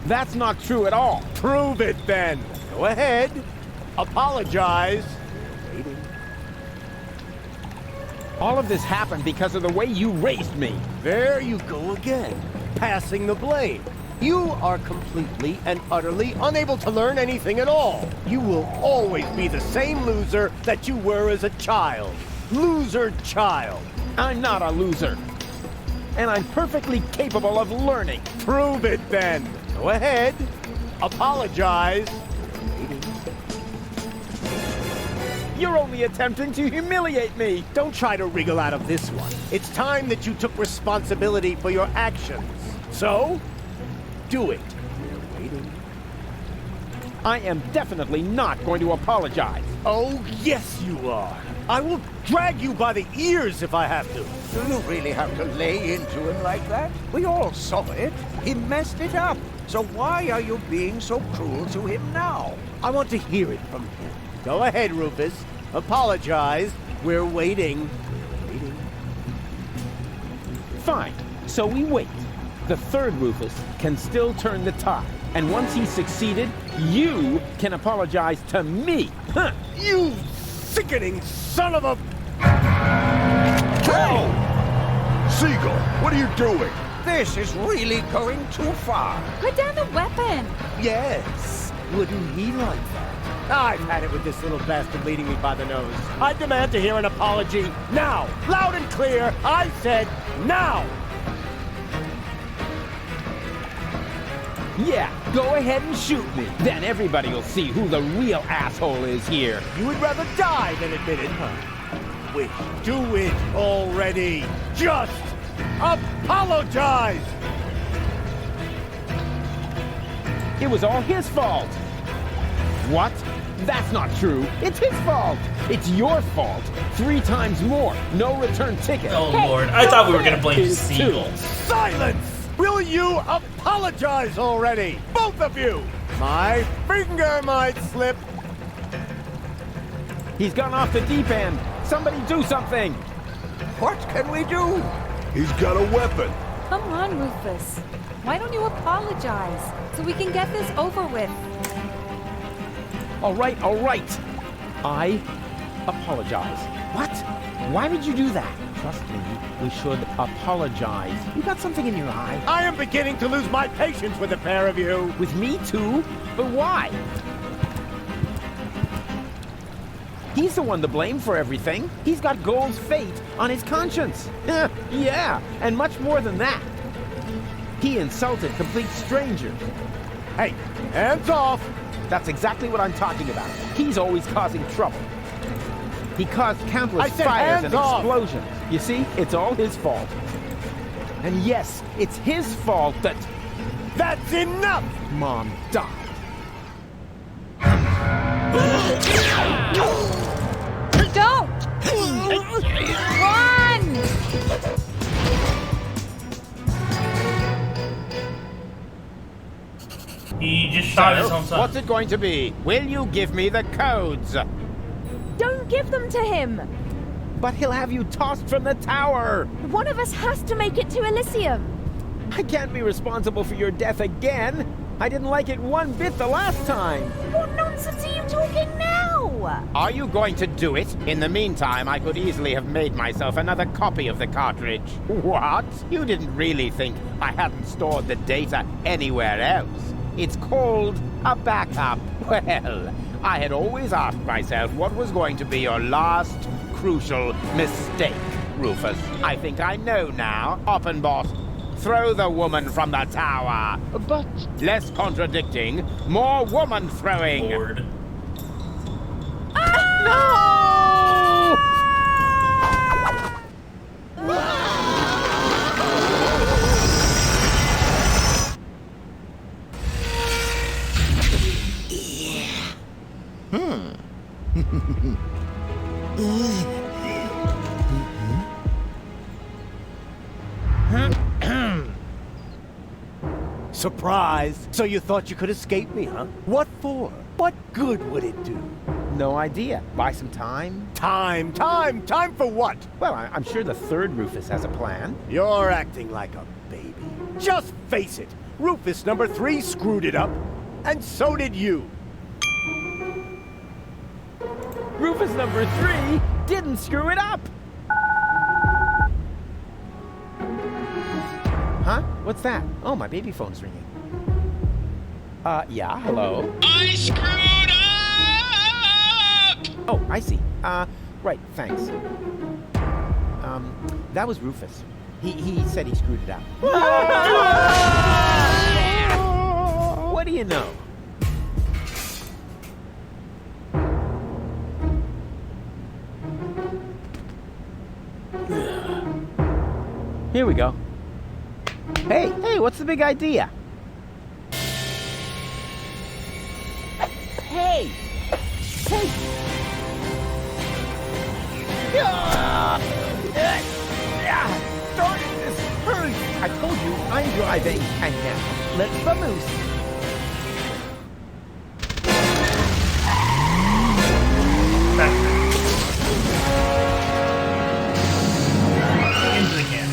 That's not true at all. Prove it then. Go ahead. Apologize. We're waiting. All of this happened because of the way you raised me. There you go again, passing the blame. You are completely and utterly unable to learn anything at all. You will always be the same loser that you were as a child. Loser child. I'm not a loser. And I'm perfectly capable of learning. Prove it then. Go ahead. Apologize. You're only attempting to humiliate me. Don't try to wriggle out of this one. It's time that you took responsibility for your actions. So, do it. We're waiting. I am definitely not going to apologize. Oh, yes you are. I will drag you by the ears if I have to. Do you really have to lay into him like that? We all saw it. He messed it up. So why are you being so cruel to him now? I want to hear it from him. Go ahead, Rufus. Apologize. We're waiting. Fine. So we wait. The third Rufus can still turn the tide. And once he's succeeded, you can apologize to me. Huh. You sickening son of a... Hey! Seagull, what are you doing? This is really going too far. Put down the weapon. Yes. Wouldn't he like that? I've had it with this little bastard leading me by the nose. I demand to hear an apology now. Loud and clear. I said now. Yeah, go ahead and shoot me. Then everybody will see who the real asshole is here. You would rather die than admit it, huh? Wait, do it already. Just apologize. It was all his fault. What? That's not true. It's his fault. It's your fault. 3 times more. No return ticket. Oh, Lord. I thought we were going to blame His Seagull. too. Silence! Will you apologize already? Both of you! My finger might slip. He's gone off the deep end. Somebody do something. What can we do? He's got a weapon. Come on, Rufus. Why don't you apologize so we can get this over with? All right, all right. I apologize. What? Why would you do that? Trust me, we should apologize. You got something in your eye? I am beginning to lose my patience with the pair of you. With me too? But why? He's the one to blame for everything. He's got Gold's fate on his conscience. Yeah, and much more than that. He insulted complete strangers. Hey, hands off! That's exactly what I'm talking about. He's always causing trouble. He caused countless fires and explosions. You see, it's all his fault. And yes, it's his fault that... That's enough! Mom died. Don't! Run! He just shot his own son. What's it going to be? Will you give me the codes? Don't give them to him! But he'll have you tossed from the tower! One of us has to make it to Elysium! I can't be responsible for your death again! I didn't like it one bit the last time! What nonsense are you talking now? Are you going to do it? In the meantime, I could easily have made myself another copy of the cartridge. What? You didn't really think I hadn't stored the data anywhere else? It's called a backup. Well, I had always asked myself what was going to be your last crucial mistake, Rufus. I think I know now. Oppenboss, throw the woman from the tower. But... Less contradicting, more woman throwing. Lord. Surprise! So you thought you could escape me, huh? What for? What good would it do? No idea. Buy some time? Time for what? Well, I'm sure the third Rufus has a plan. You're acting like a baby. Just face it, Rufus number 3 screwed it up, and so did you. Rufus number 3 didn't screw it up! Huh? What's that? Oh, my baby phone's ringing. Yeah, hello? I screwed up! Oh, I see. Right, thanks. That was Rufus. He said he screwed it up. What do you know? Here we go. Hey, what's the big idea? Hey! Darn it, this hurts! I told you, I'm driving. And now, let's vamoose. Into the cannon.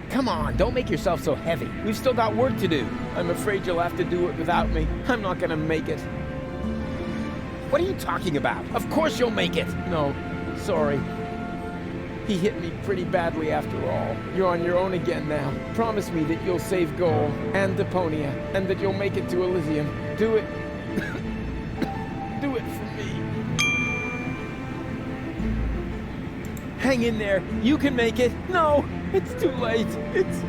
Come on, don't make yourself so heavy. We've still got work to do. I'm afraid you'll have to do it without me. I'm not gonna make it. What are you talking about? Of course you'll make it. No, sorry. He hit me pretty badly after all. You're on your own again now. Promise me that you'll save Goal and Deponia, and that you'll make it to Elysium. Do it. Do it for me. Hang in there. You can make it. No, it's too late. It's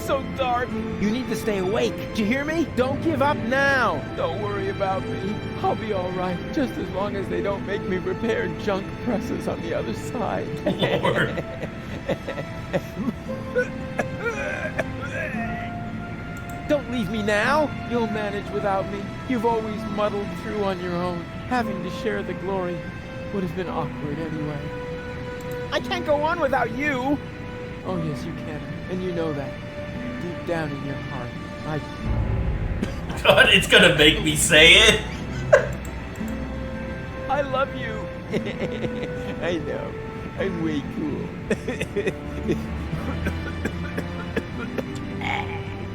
so dark. You need to stay awake. Do you hear me? Don't give up now. Don't worry about me. I'll be all right, just as long as they don't make me repair junk presses on the other side. Lord. Don't leave me now. You'll manage without me. You've always muddled through on your own. Having to share the glory would have been awkward anyway. I can't go on without you. Oh, yes, you can. And you know that. Deep down in your heart. God, it's gonna make me say it. I love you. I know. I'm way cool.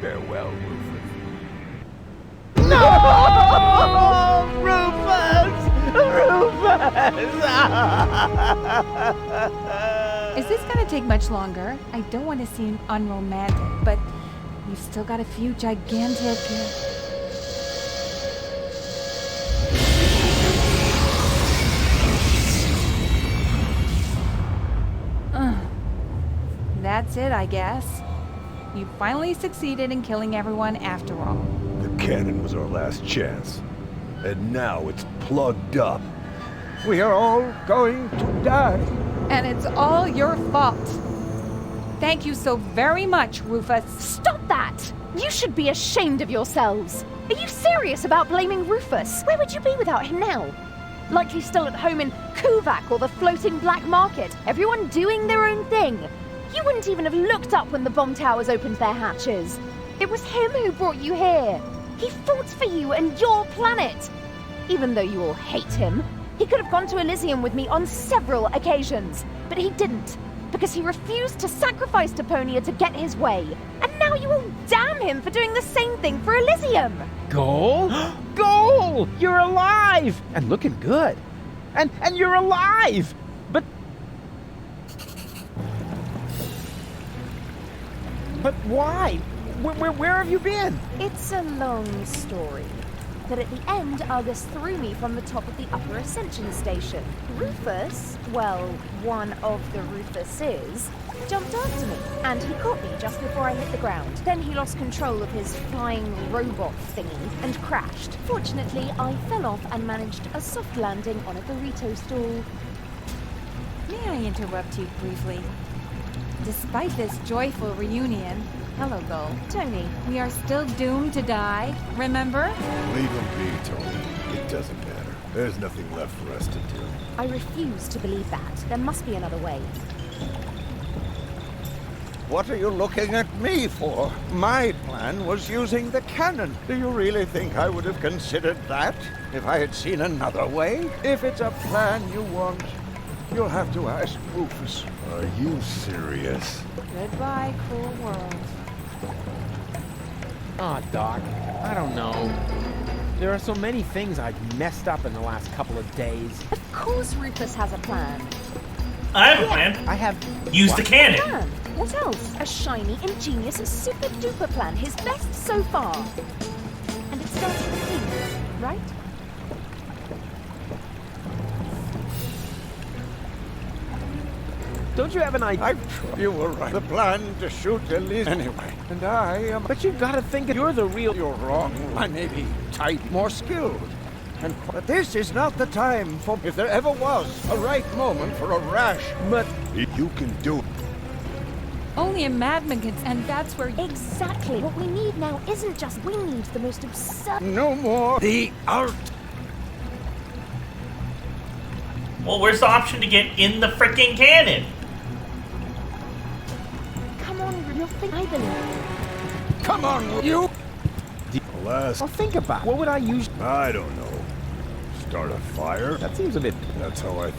Farewell, Rufus. No! Rufus! Is this gonna take much longer? I don't want to seem unromantic, but you've still got a few gigantic... That's it, I guess. You finally succeeded in killing everyone after all. The cannon was our last chance. And now it's plugged up. We are all going to die. And it's all your fault. Thank you so very much, Rufus. Stop that! You should be ashamed of yourselves. Are you serious about blaming Rufus? Where would you be without him now? Likely still at home in Kuvak or the floating black market. Everyone doing their own thing. You wouldn't even have looked up when the bomb towers opened their hatches. It was him who brought you here. He fought for you and your planet. Even though you all hate him, he could have gone to Elysium with me on several occasions. But he didn't, because he refused to sacrifice Deponia to get his way. And now you all damn him for doing the same thing for Elysium. Goal? Goal! You're alive! And looking good. And you're alive! But why? Where have you been? It's a long story. But at the end, Argus threw me from the top of the upper ascension station. Rufus, well, one of the Rufuses, jumped after me, and he caught me just before I hit the ground. Then he lost control of his flying robot thingy and crashed. Fortunately, I fell off and managed a soft landing on a burrito stall. May I interrupt you briefly? Despite this joyful reunion, hello, Gull. Tony. We are still doomed to die, remember? Leave him be, Tony. It doesn't matter. There's nothing left for us to do. I refuse to believe that. There must be another way. What are you looking at me for? My plan was using the cannon. Do you really think I would have considered that if I had seen another way? If it's a plan you want, you'll have to ask Rufus. Are you serious? Goodbye, cruel world. Aw, Doc, I don't know. There are so many things I've messed up in the last couple of days. Of course Rufus has a plan. I have a plan. I have... Use the cannon. Plan? What else? A shiny, ingenious, super duper plan. His best so far. And it starts with him, right? Don't you have an idea? You were right. The plan to shoot Elysium anyway. And I am... But you've got to think you're the real... You're wrong. I may be type more skilled. But this is not the time for... If there ever was a right moment for a rash... But... You can do it. Only a madman can... And that's where... Exactly. What we need now isn't just... We need the most absurd... No more the art. Well, where's the option to get in the freaking cannon? Come on, you'll think I believe. Come on, you... Alas, Well, think about it. What would I use? I don't know. Start a fire? That seems a bit... That's how I...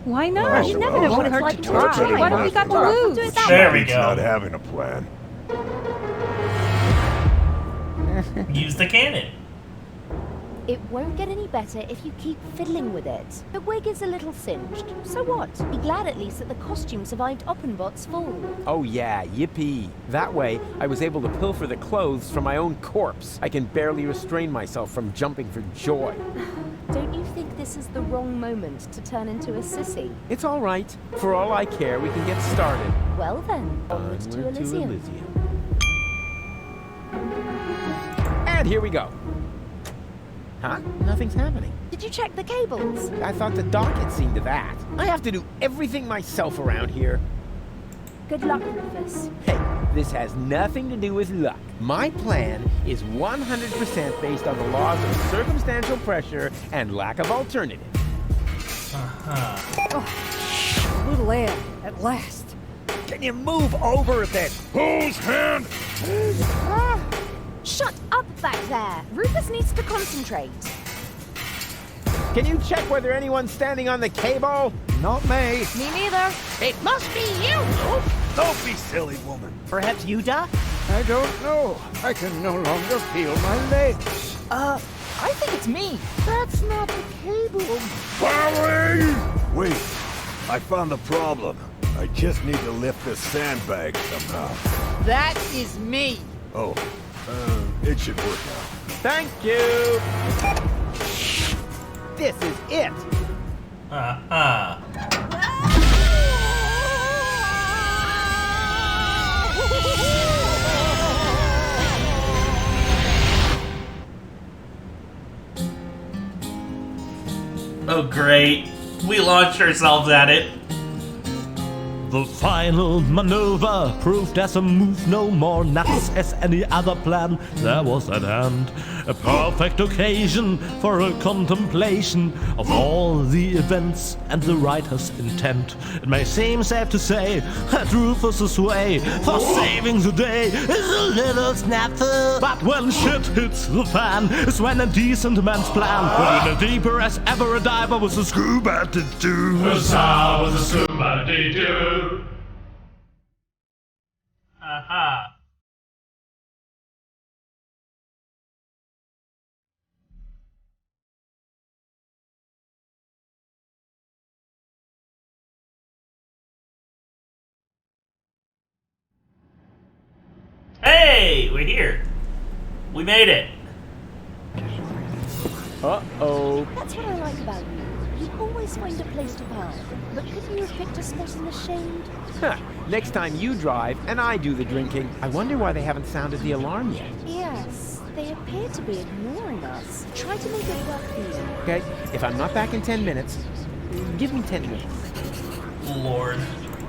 Why not? Oh, You never know well, what it's hurt like to to torture try. anyone. What have we got to lose? Do it that There we It's not go. having a plan. Use the cannon. It won't get any better if you keep fiddling with it. The wig is a little singed. So what? Be glad at least that the costume survived Oppenbot's fall. Oh yeah, yippee. That way, I was able to pilfer the clothes from my own corpse. I can barely restrain myself from jumping for joy. Don't you think this this is the wrong moment to turn into a sissy. It's all right. For all I care, we can get started. Well then, onward to Elysium. And here we go. Huh? Nothing's happening. Did you check the cables? I thought the doc had seen to that. I have to do everything myself around here. Good luck, Rufus. Hey, this has nothing to do with luck. My plan is 100% based on the laws of circumstantial pressure and lack of alternative. Oh, a little air, at last. Can you move over a bit? Whose hand? Shut up back there! Rufus needs to concentrate. Can you check whether anyone's standing on the cable? Not me. Me neither. It must be you, Luke. Don't be silly, woman. Perhaps you, Doc? I don't know. I can no longer feel my legs. I think it's me. That's not the cable. Barry! Wait, I found the problem. I just need to lift this sandbag somehow. That is me. Oh, it should work out. Thank you! This is it! Oh, great. We launched ourselves at it. The final maneuver proved as a move no more nuts as any other plan there was at hand. A perfect occasion for a contemplation of all the events and the writer's intent. It may seem safe to say that Rufus's way for saving the day is a little snafu. But when shit hits the fan is when a decent man's plan will in a deeper as ever a diver with a scuba to do. With a scuba to do. Aha. Hey, we're here. We made it. Uh-oh. That's what I like about you. You always find a place to park. But couldn't you have picked a spot in the shade? Huh. Next time you drive and I do the drinking. I wonder why they haven't sounded the alarm yet. Yes, they appear to be ignoring us. Try to make it work for you. Okay? If I'm not back in 10 minutes, give me 10 minutes. Lord.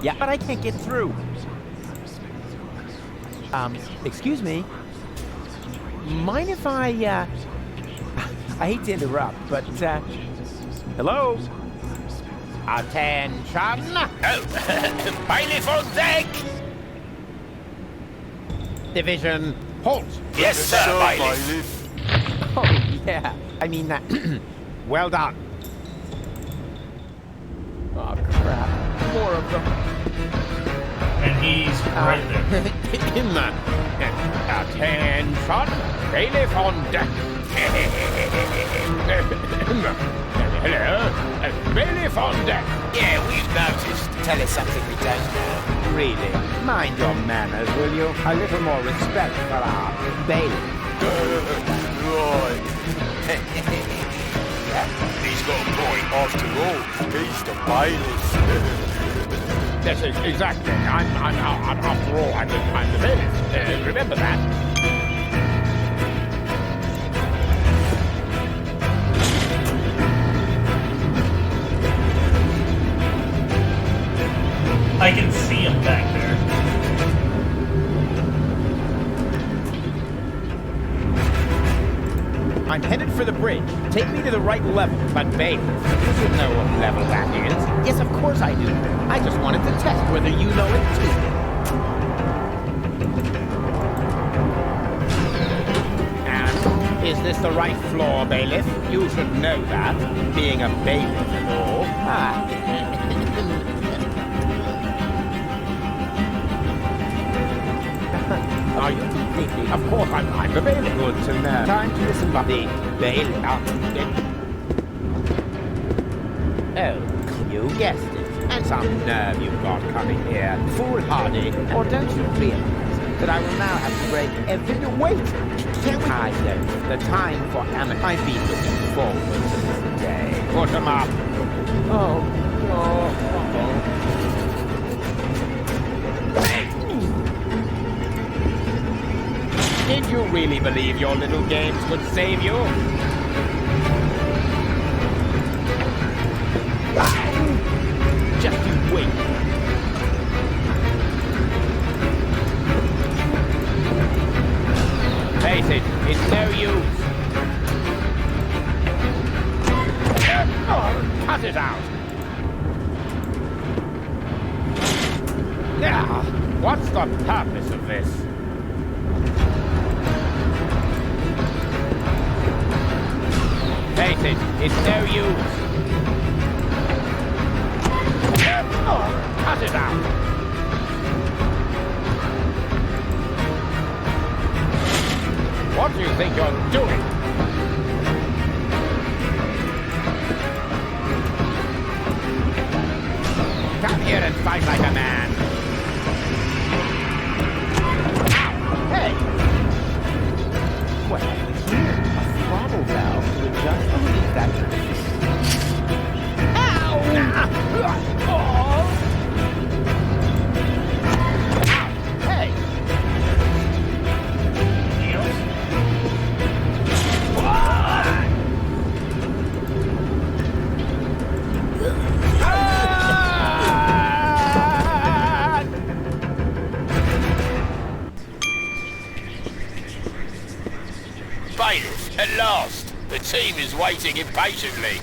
Yeah, but I can't get through. Excuse me. Mind if I hate to interrupt, but, hello? Attention! Oh, bailiff on deck! Division, halt! Yes, sir, bailiff. Oh, yeah. I mean, Well done. oh, crap. More of them. And he's right there. Attention! Bailiff on deck! Hello? Bailiff on deck! Yeah, we've noticed. Tell us something we don't know. Really? Mind your manners, will you? A little more respect for our bailiff. Right. He's got a point after all. He's the bailiff. This is exactly. I'm after all, I'm the bailiff. Remember that? I can see him back there. I'm headed for the bridge. Take me to the right level. But babe, you should know what level that is. Yes, of course I do. I just wanted to test whether you know it too. And is this the right floor, bailiff? You should know that, being a bailiff and all. Are you completely? Of course I'm the bailiff. Good to know. Time to listen, buddy. Bailiff. Oh, you guessed it. And some nerve you've got coming here. Foolhardy. Or don't you realize that I will now have to break every... Wait! Can't we... I don't. The time for amateur... I've been looking forward to this day. Put them up. Oh, no. Did you really believe your little games would save you? Just you wait. Face it, it's no use. Cut it out. Now, what's the purpose of this? Face it, it's no use. Cut it out. What do you think you're doing? Come here and fight like a man. Ow! Hey! Well, a throttle valve to adjust the leak that Ow! Hey! Bailiff, at last. The team is waiting impatiently.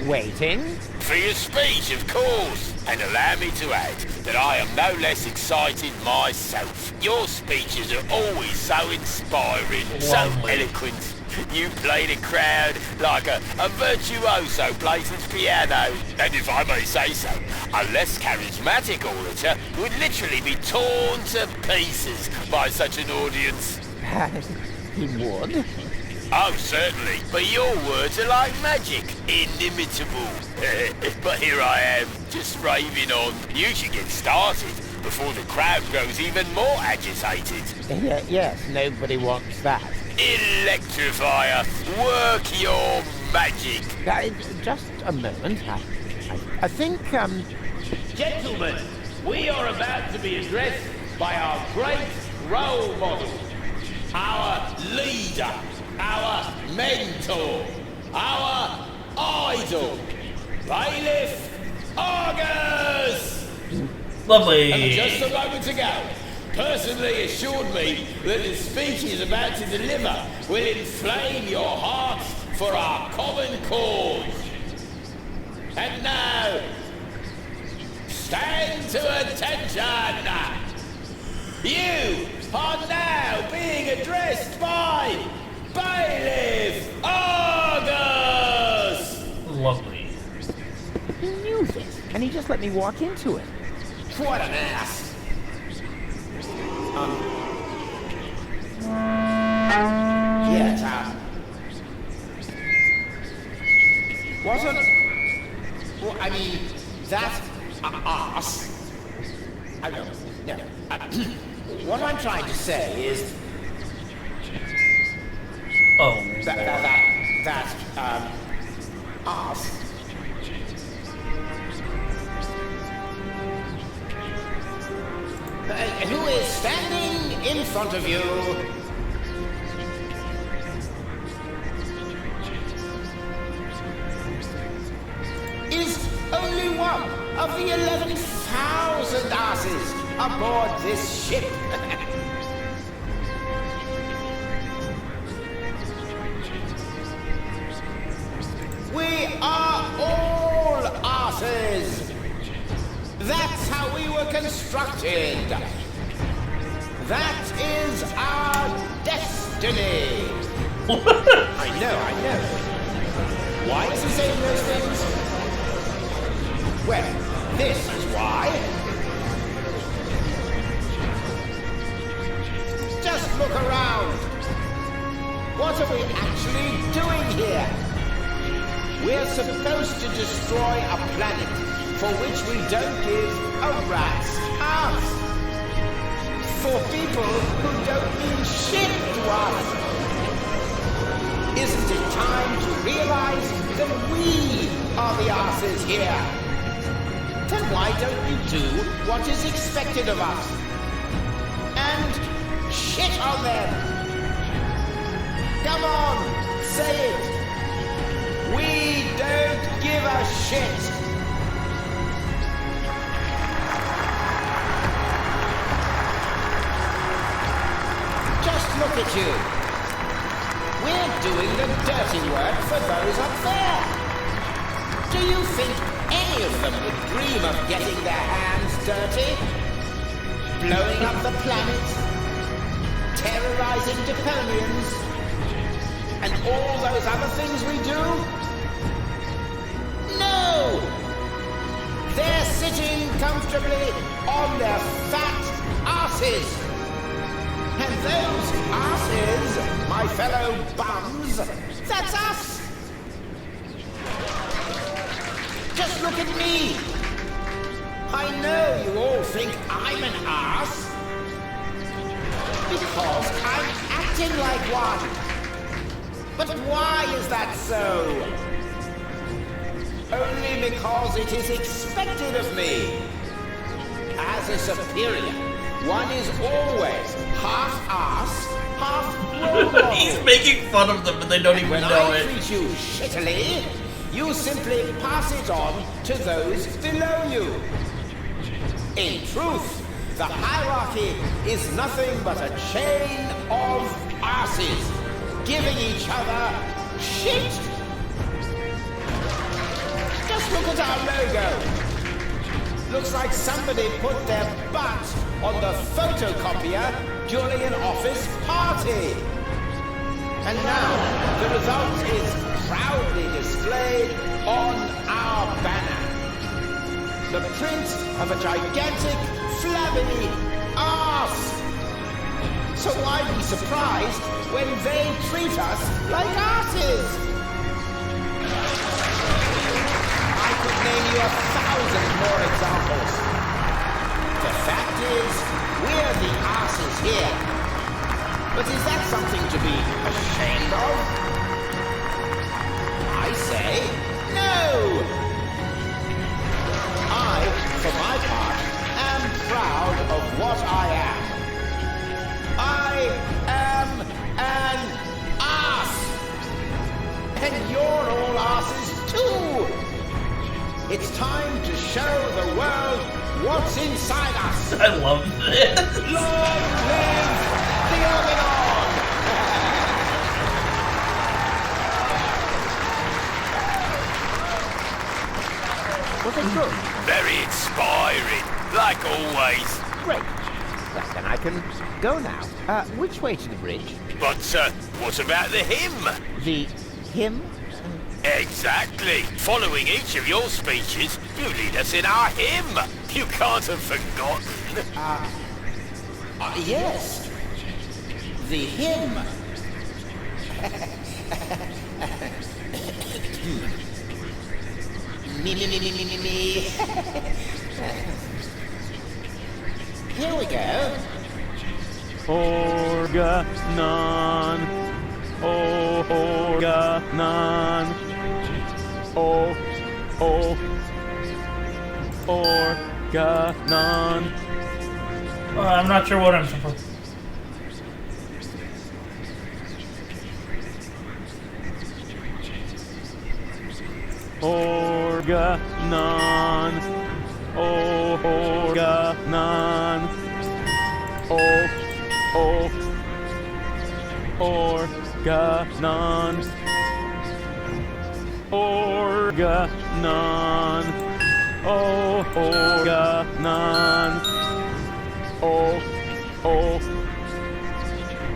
Waiting? For your speech, of course. And allow me to add that I am no less excited myself. Your speeches are always so inspiring, so eloquent. You play the crowd like a virtuoso plays his piano. And if I may say so, a less charismatic orator would literally be torn to pieces by such an audience. He would? Oh, certainly. But your words are like magic. Inimitable. But here I am, just raving on. You should get started before the crowd grows even more agitated. Yes, nobody wants that. Electrifier, work your magic. Just a moment. I think, Gentlemen, we are about to be addressed by our great role model, our leader, our mentor, our idol, Bailiff Argus! Lovely. And just a moment ago, personally assured me that the speech he's about to deliver will inflame your hearts for our common cause. And now, stand to attention! You are now being addressed by Bailiff Argus! Lovely. He knew this, and he just let me walk into it. What an ass! yes, wasn't... Well, I mean, that ass... I don't know. What I'm trying to say is... Oh. That ass... who is standing in front of you is only one of the 11,000 asses aboard this ship. We are all asses. That's how we were constructed. That is our destiny. I know. Why is he saying those things? Well, this is why. Just look around. What are we actually doing here? We're supposed to destroy a planet for which we don't give a rat's ass. For people who don't mean shit to us. Isn't it time to realize that we are the asses here. Then why don't you do what is expected of us? And shit on them! Come on, say it! We don't give a shit! Just look at you. We're doing the dirty work for those up there. Do you think any of them would dream of getting their hands dirty? Blowing up the planet? Terrorizing Deponians? And all those other things we do? No! They're sitting comfortably on their fat asses. And those asses, my fellow bums, that's us! Just look at me! I know you all think I'm an ass because I'm acting like one. But why is that so? Only because it is expected of me. As a superior, one is always half ass, half robot. He's making fun of them, but they don't even know it. When I treat you shittily, you simply pass it on to those below you. In truth, the hierarchy is nothing but a chain of asses giving each other shit. Just look at our logo. Looks like somebody put their butt on the photocopier during an office party. And now the result is proudly displayed on our banner. The print of a gigantic, flabby arse. So why be surprised when they treat us like asses? I could name you 1,000 more examples. The fact is, we're the asses here. But is that something to be ashamed of? I say, no! I, for my part, am proud of what I am. I am an ass! And you're all asses too! It's time to show the world what's inside us! I love this! Long live the Organon! Was it good? Very inspiring, like always. Great. Well, then I can go now. Which way to the bridge? But, what about the hymn? The hymn? Exactly. Following each of your speeches, you lead us in our hymn. You can't have forgotten. Yes. The hymn. Me. Here we go. Organon. Organon. Organon. I'm not sure what I'm supposed to. Organon. Organon. Organon. Organon.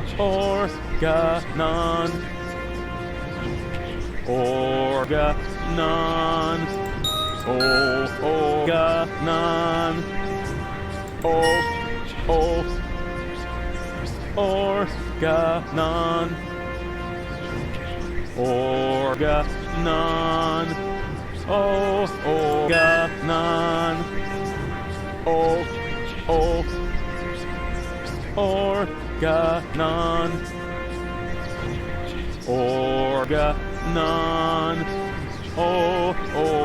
Organon. Organon. Organon. Organon. Organon. Organon. Organon. Organon. Organon.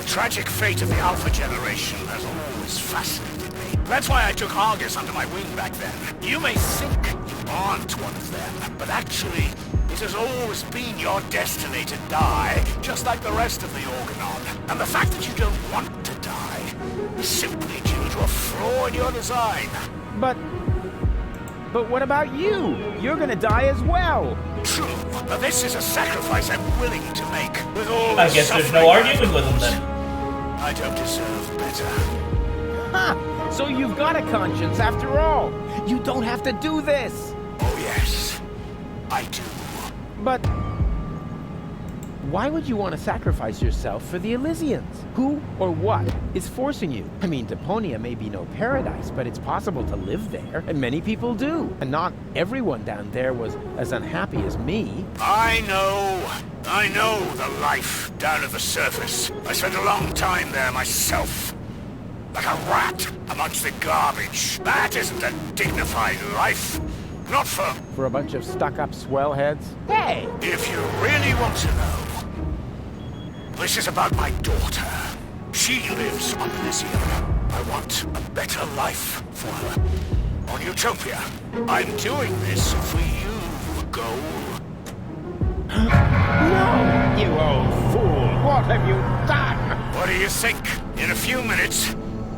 The tragic fate of the Alpha generation has always fascinated me. That's why I took Argus under my wing back then. You may think you aren't one of them, but actually, it has always been your destiny to die, just like the rest of the Organon. And the fact that you don't want to die is simply due to a flaw in your design. But what about you? You're gonna die as well. True, but this is a sacrifice I'm willing to make. With all I guess there's no arguing with him then. I don't deserve better. Ha! So you've got a conscience after all. You don't have to do this. Oh yes, I do. But why would you want to sacrifice yourself for the Elysians? Who or what is forcing you? I mean, Deponia may be no paradise, but it's possible to live there, and many people do. And not everyone down there was as unhappy as me. I know the life down at the surface. I spent a long time there myself. Like a rat amongst the garbage. That isn't a dignified life. Not for a bunch of stuck-up swellheads? Hey! If you really want to know, this is about my daughter. She lives on Elysium. I want a better life for her. On Utopia. I'm doing this for you, Goal. No! You old fool! What have you done? What do you think? In a few minutes,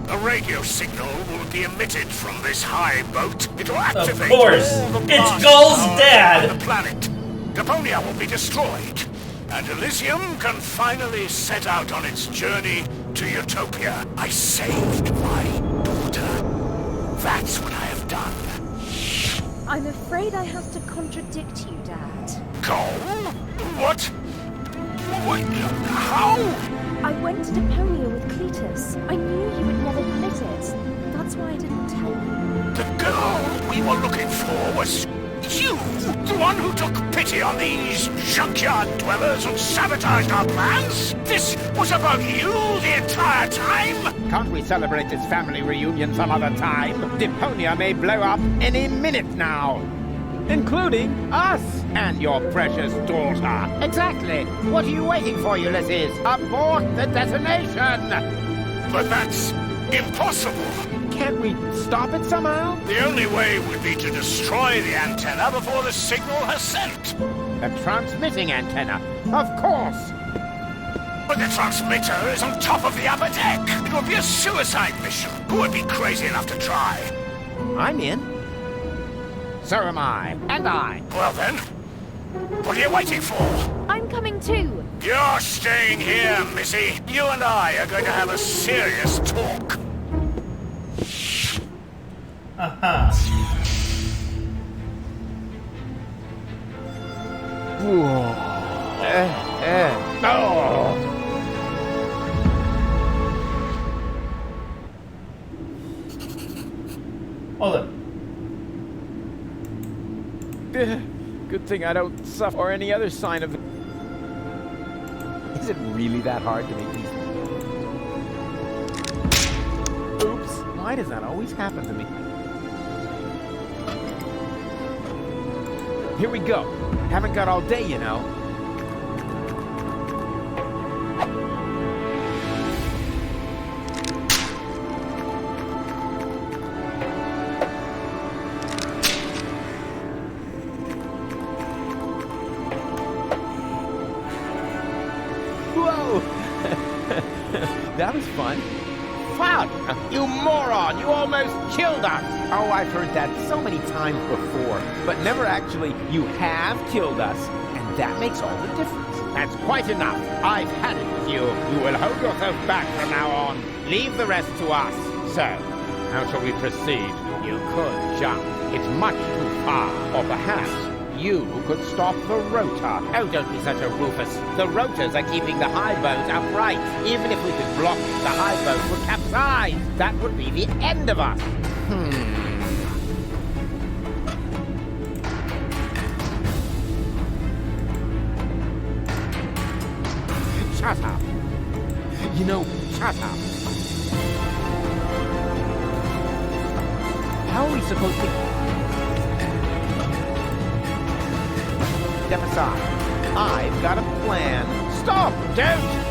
a radio signal will be emitted from this high boat. It will activate of course. all the It's blast Gull's power dad. on the planet. Deponia will be destroyed, and Elysium can finally set out on its journey to Utopia. I saved my daughter. That's what I have done. I'm afraid I have to contradict you, Dad. Cole? What? How? I went to Deponia with Cletus. I knew you would never permit it. That's why I didn't tell you. The girl we were looking for was you, the one who took pity on these junkyard dwellers and sabotaged our plans? This was about you the entire time? Can't we celebrate this family reunion some other time? Deponia may blow up any minute now. Including us! And your precious daughter. Exactly. What are you waiting for, Ulysses? Abort the detonation! But that's impossible. Can't we stop it somehow? The only way would be to destroy the antenna before the signal has sent. A transmitting antenna, of course. But the transmitter is on top of the upper deck. It would be a suicide mission. Who would be crazy enough to try? I'm in. So am I. And I. Well then, what are you waiting for? I'm coming too. You're staying here, Missy. You and I are going to have a serious talk. Hold on. Good thing I don't suffer any other sign of the... Is it really that hard to make these... Oops. Why does that always happen to me? Here we go. Haven't got all day, you know. Whoa! That was fun. Fun! You moron! You almost killed us! Oh, I've heard that so many times before, but never actually, you have killed us, and that makes all the difference. That's quite enough. I've had it with you. You will hold yourself back from now on. Leave the rest to us. So, how shall we proceed? You could jump. It's much too far. Or perhaps you could stop the rotor. Oh, don't be such a Rufus. The rotors are keeping the high boat upright. Even if we could block it, the high boat would capsize. That would be the end of us. Shut up. You know, Shut up. how are we supposed to... Step aside. I've got a plan. Stop! Don't!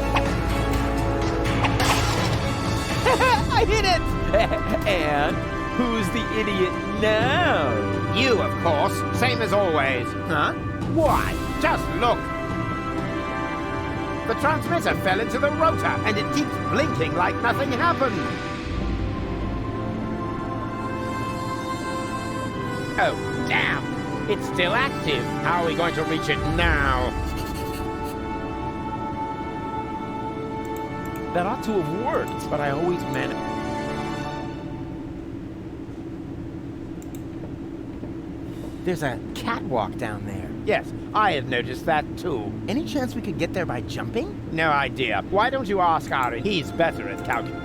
I hit it! And who's the idiot now? You, of course. Same as always. Huh? Why? Just look. The transmitter fell into the rotor, and it keeps blinking like nothing happened. Oh, damn. It's still active. How are we going to reach it now? That ought to have worked, but I always manage. There's a catwalk down there. Yes, I had noticed that too. Any chance we could get there by jumping? No idea. Why don't you ask Ari? He's better at calculating.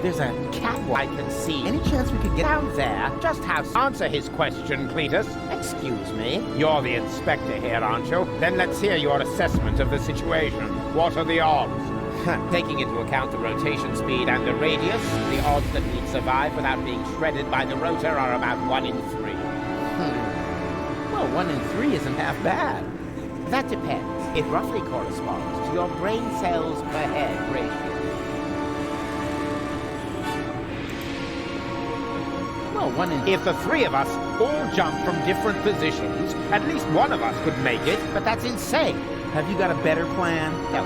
There's a catwalk I can see. Any chance we could get down there? Just have answer his question, Cletus. Excuse me. You're the inspector here, aren't you? Then let's hear your assessment of the situation. What are the odds? Taking into account the rotation speed and the radius, the odds that we'd survive without being shredded by the rotor are about 1 in 3. Well, 1 in 3 isn't half bad. That depends. It roughly corresponds to your brain cells per head ratio. Well, 1 in... If the 3 of us all jump from different positions, at least one of us could make it, but that's insane. Have you got a better plan? No,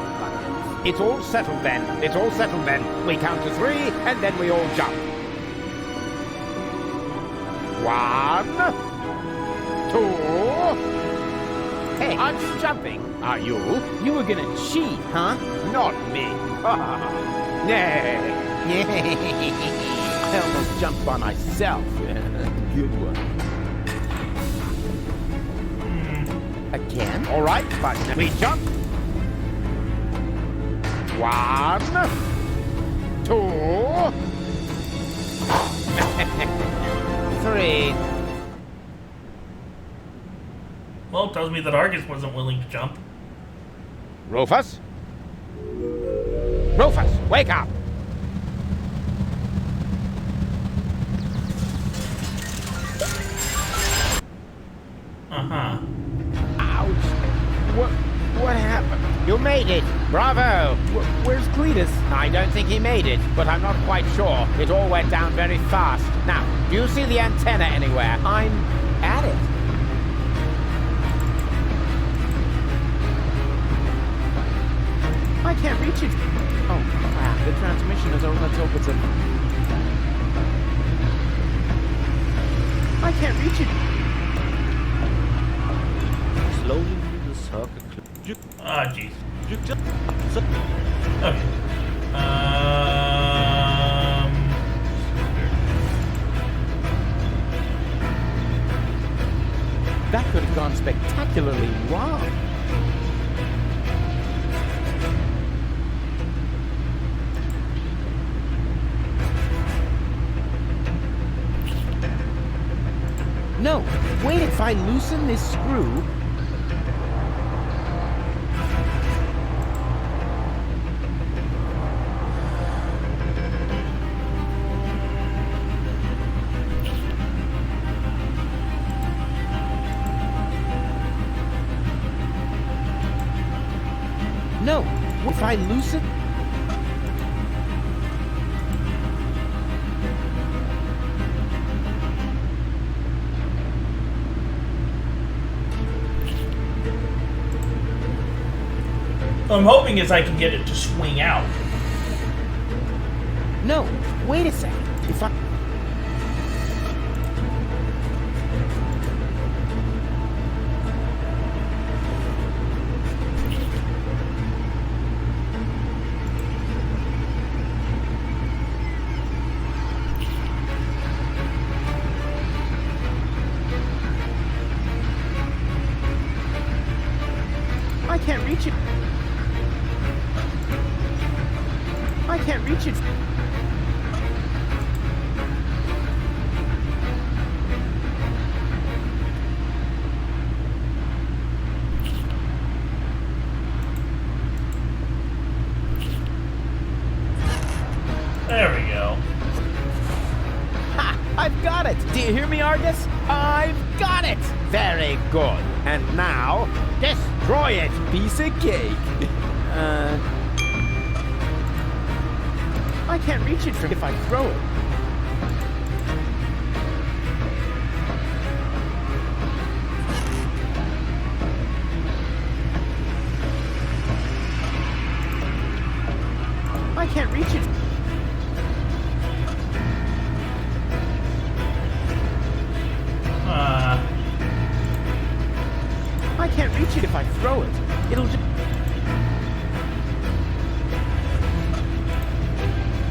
it's all settled then. It's all settled then. We count to 3, and then we all jump. 1, 2... Hey, aren't you jumping? Are you? You were gonna cheat, huh? Not me. Nay. I almost jumped by myself. Good one. Again? All right, but we jump. 1, 2, 3. Well, it tells me that Argus wasn't willing to jump. Rufus? Rufus, wake up! Uh-huh. Ouch! What happened? You made it! Bravo! Where's Cletus? I don't think he made it, but I'm not quite sure. It all went down very fast. Now, do you see the antenna anywhere? I'm at it. I can't reach it. Oh, crap. The transmission is over. Let's hope it's a... I can't reach it. Slowly the circle. Ah, jeez. Okay. That could have gone spectacularly wrong. No, wait, if I loosen this screw... No, if I loosen... I'm hoping is I can get it to swing out. No, wait a second. If I... I can't reach it. I can't reach it. There we go. Ha! I've got it! Do you hear me, Argus? I've got it! Very good. And now, destroy it! Piece of cake. I can't reach it if I throw it. I can't reach it. I can't reach it if I throw it. It'll just...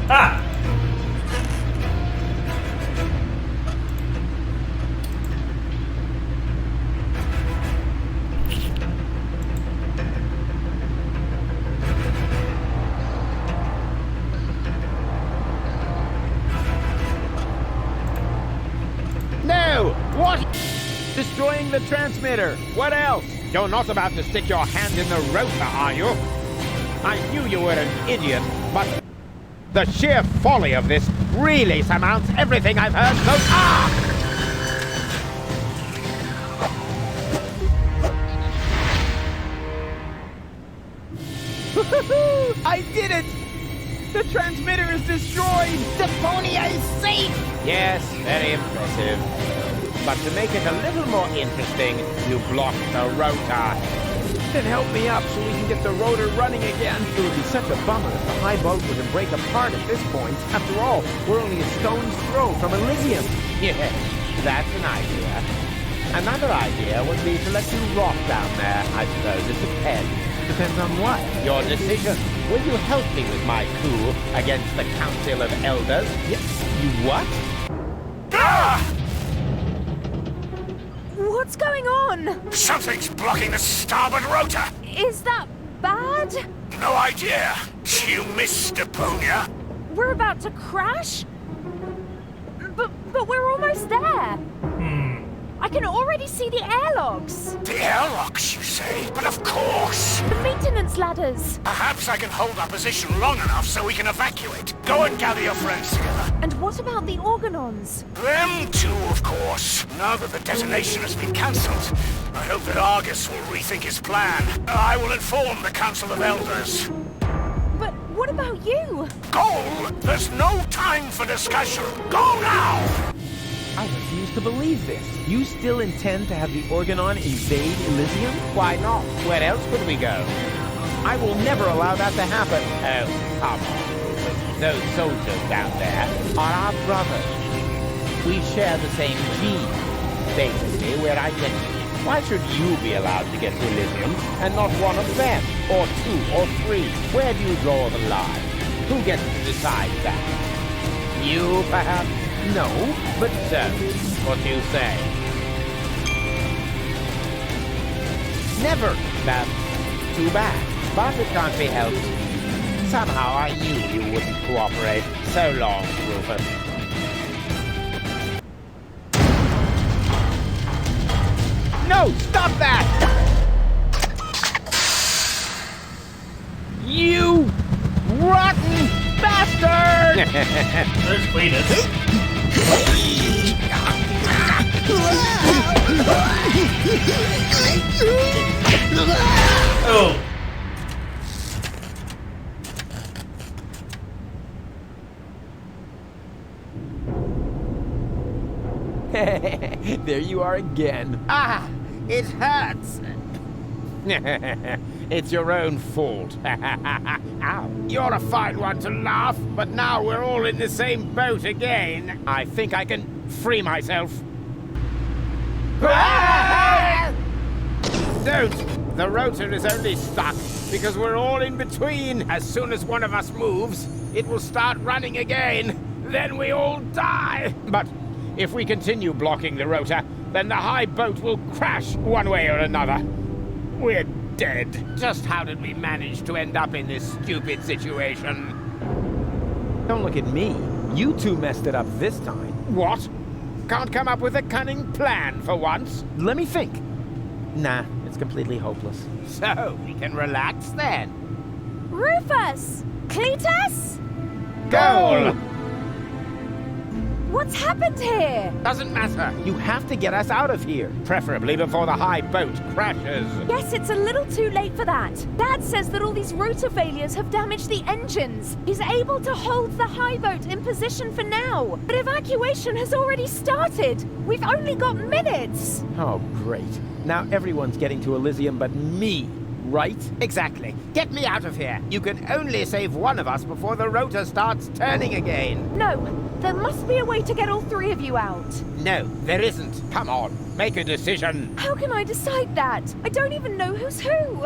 Ah! No! What? Destroying the transmitter. What else? You're not about to stick your hand in the rotor, are you? I knew you were an idiot, but the sheer folly of this really surmounts everything I've heard so far! I did it! The transmitter is destroyed! Deponia is safe! Yes, very impressive. But to make it a little more interesting, you blocked the rotor. Then help me up so we can get the rotor running again. It would be such a bummer if the high boat were to break apart at this point. After all, we're only a stone's throw from Elysium. Yes, that's an idea. Another idea would be to let you rot down there, I suppose. It depends. Depends on what? Your decision. Will you help me with my coup against the Council of Elders? Yes. You what? Ah! What's going on? Something's blocking the starboard rotor. Is that bad? No idea. You missed Deponia. We're about to crash? But we're almost there. I can already see the airlocks. The airlocks, you say? But of course. The maintenance ladders. Perhaps I can hold our position long enough so we can evacuate. Go and gather your friends together. And what about the organons? Them too, of course. Now that the detonation has been cancelled, I hope that Argus will rethink his plan. I will inform the Council of Elders. But what about you? Go! There's no time for discussion. Go now! I refuse to believe this. You still intend to have the Organon invade Elysium? Why not? Where else could we go? I will never allow that to happen. Oh, come on. Those soldiers down there are our brothers. We share the same genes. Basically, we're identical. Why should you be allowed to get to Elysium and not one of them? Or two or three? Where do you draw the line? Who gets to decide that? You, perhaps? No, but So, what do you say? never. That's too bad. But it can't be helped. Somehow I knew you wouldn't cooperate. So long, Rufus. No, stop that! You rotten bastard! There's Cletus. Oh. There you are again. Ah! It hurts! It's your own fault. Ow. You're a fine one to laugh, but now we're all in the same boat again. I think I can free myself. Don't! The rotor is only stuck because we're all in between. As soon as one of us moves, it will start running again. Then we all die. But if we continue blocking the rotor, then the high boat will crash one way or another. We're dead. Just how did we manage to end up in this stupid situation? Don't look at me. You two messed it up this time. What? Can't come up with a cunning plan for once? Let me think. Nah, it's completely hopeless. So, we can relax then. Rufus! Cletus? Goal! What's happened here? Doesn't matter. You have to get us out of here. Preferably before the high boat crashes. Yes, it's a little too late for that. Dad says that all these rotor failures have damaged the engines. He's able to hold the high boat in position for now. But evacuation has already started. We've only got minutes. Oh, great. Now everyone's getting to Elysium but me, right? Exactly. Get me out of here. You can only save one of us before the rotor starts turning again. No, there must be a way to get all three of you out. No, there isn't. Come on, make a decision. How can I decide that? I don't even know who's who.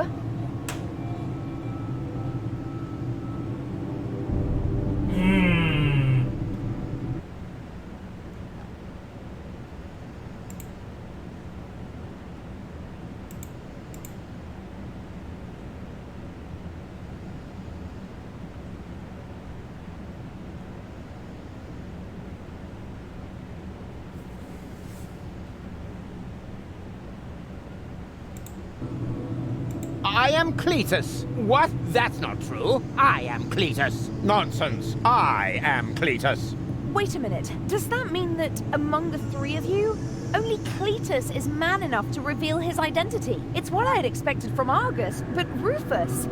I am Cletus. What? That's not true. I am Cletus. Nonsense. I am Cletus. Wait a minute. Does that mean that among the three of you, only Cletus is man enough to reveal his identity? It's what I had expected from Argus, but Rufus,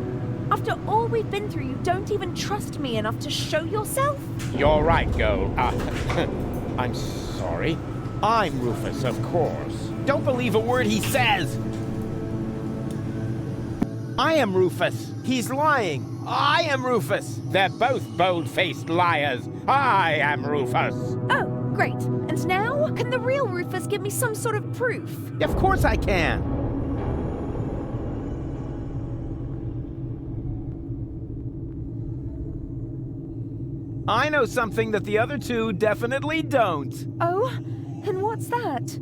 after all we've been through, you don't even trust me enough to show yourself? You're right, Gold. I'm sorry. I'm Rufus, of course. Don't believe a word he says. I am Rufus. He's lying. I am Rufus. They're both bold-faced liars. I am Rufus. Oh, great. And now, can the real Rufus give me some sort of proof? Of course I can. I know something that the other two definitely don't. Oh? And what's that?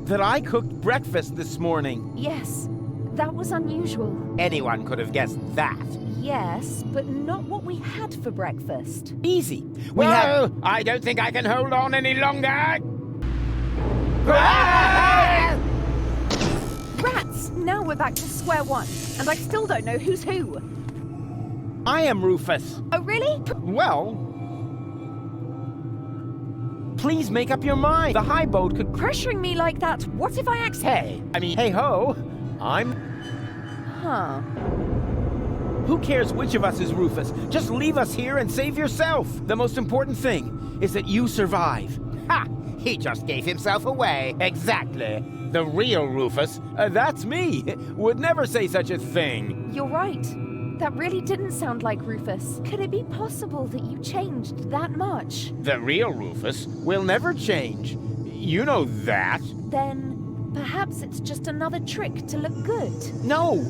That I cooked breakfast this morning. Yes, that was unusual. Anyone could have guessed that. Yes, but not what we had for breakfast. Easy. Whoa! I don't think I can hold on any longer. Rats! Now we're back to square one, and I still don't know who's who. I am Rufus. Oh, really? Well, please make up your mind. The high boat could... Pressuring me like that, what if I Hey ho, I'm... Huh. Who cares which of us is Rufus? Just leave us here and save yourself. The most important thing is that you survive. Ha! He just gave himself away. Exactly. The real Rufus. That's me. Would never say such a thing. You're right. That really didn't sound like Rufus. Could it be possible that you changed that much? The real Rufus will never change. You know that. Then perhaps it's just another trick to look good. No!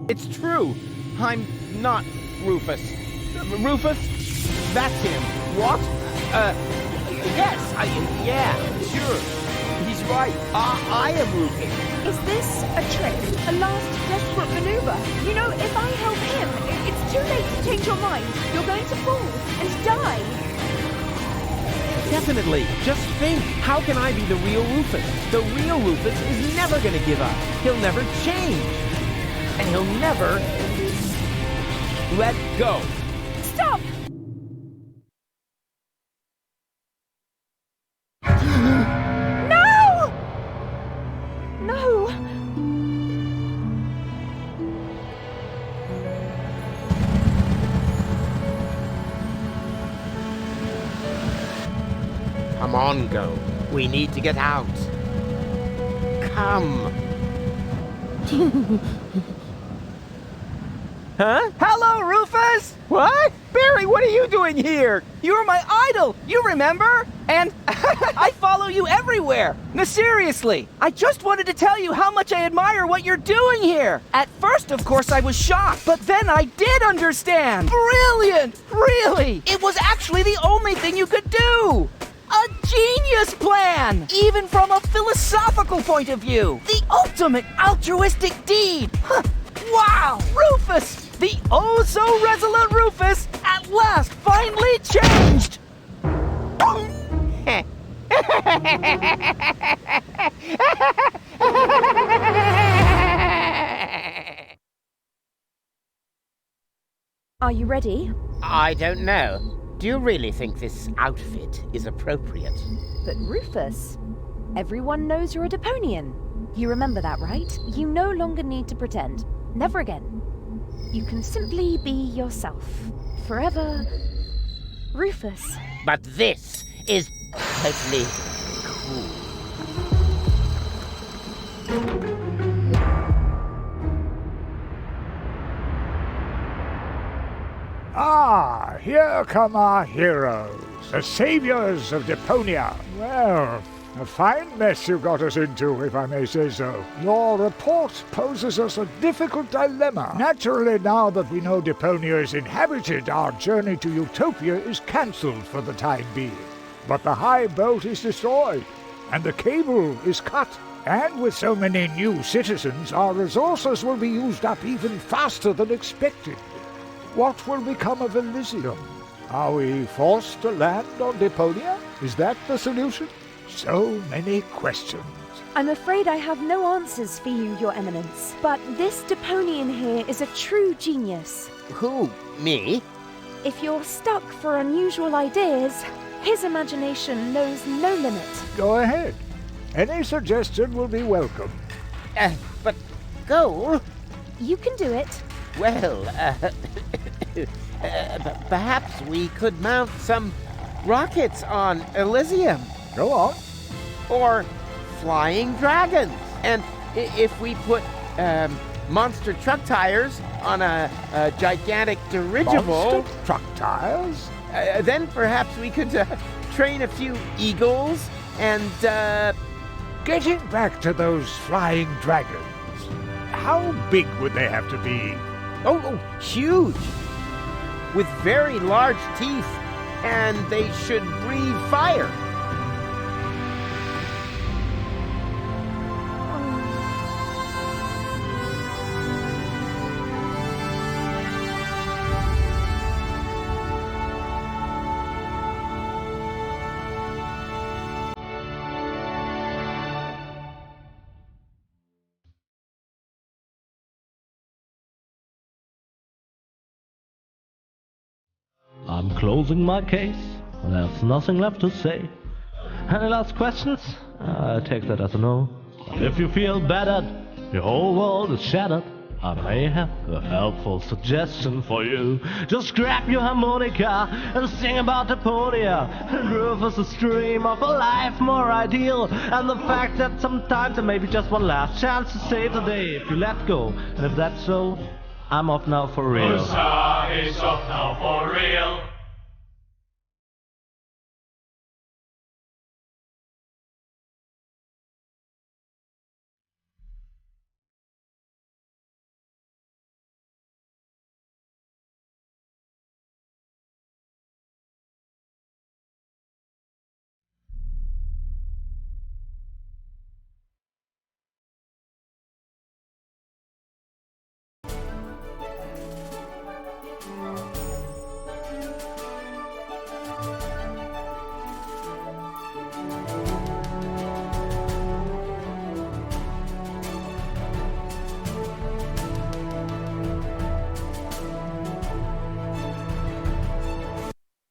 It's true. I'm not Rufus. Rufus? That's him. What? Yes, yeah, sure. He's right. I am Rufus. Is this a trick? A last desperate maneuver? You know, if I help him, it's too late to change your mind. You're going to fall and die. Definitely. Just think. How can I be the real Rufus? The real Rufus is never going to give up. He'll never change. And he'll never let go. Stop! No! No! Come on, Go. We need to get out. Come. Huh? Hello, Rufus! What? Barry, what are you doing here? You were my idol, you remember? And I follow you everywhere. No, seriously, I just wanted to tell you how much I admire what you're doing here. At first, of course, I was shocked, but then I did understand. Brilliant, really. It was actually the only thing you could do. A genius plan, even from a philosophical point of view. The ultimate altruistic deed. Huh. Wow, Rufus, the oh-so-resolute Rufus, at last finally changed! Are you ready? I don't know. Do you really think this outfit is appropriate? But Rufus, everyone knows you're a Deponian. You remember that, right? You no longer need to pretend. Never again. You can simply be yourself. Forever, Rufus. But this is totally cool. Ah, here come our heroes, the saviors of Deponia. Well, a fine mess you got us into, if I may say so. Your report poses us a difficult dilemma. Naturally, now that we know Deponia is inhabited, our journey to Utopia is cancelled for the time being. But the high boat is destroyed, and the cable is cut. And with so many new citizens, our resources will be used up even faster than expected. What will become of Elysium? Are we forced to land on Deponia? Is that the solution? So many questions. I'm afraid I have no answers for you, Your Eminence. But this Deponian here is a true genius. Who? Me? If you're stuck for unusual ideas, his imagination knows no limit. Go ahead. Any suggestion will be welcome. But Goal? You can do it. Well, perhaps we could mount some rockets on Elysium. Go on. Or flying dragons. And if we put monster truck tires on a gigantic dirigible... Monster truck tires? Then perhaps we could train a few eagles and... Getting back to those flying dragons, how big would they have to be? Oh, huge! With very large teeth, and they should breathe fire. I'm closing my case. There's nothing left to say. Any last questions? I take that as a no. But if you feel battered, your whole world is shattered, I may have a helpful suggestion for you. Just grab your harmonica and sing about Deponia, and Rufus' dream of a life more ideal, and the fact that sometimes there may be just one last chance to save the day if you let go. And if that's so, I'm off now for real. Usa is off now for real.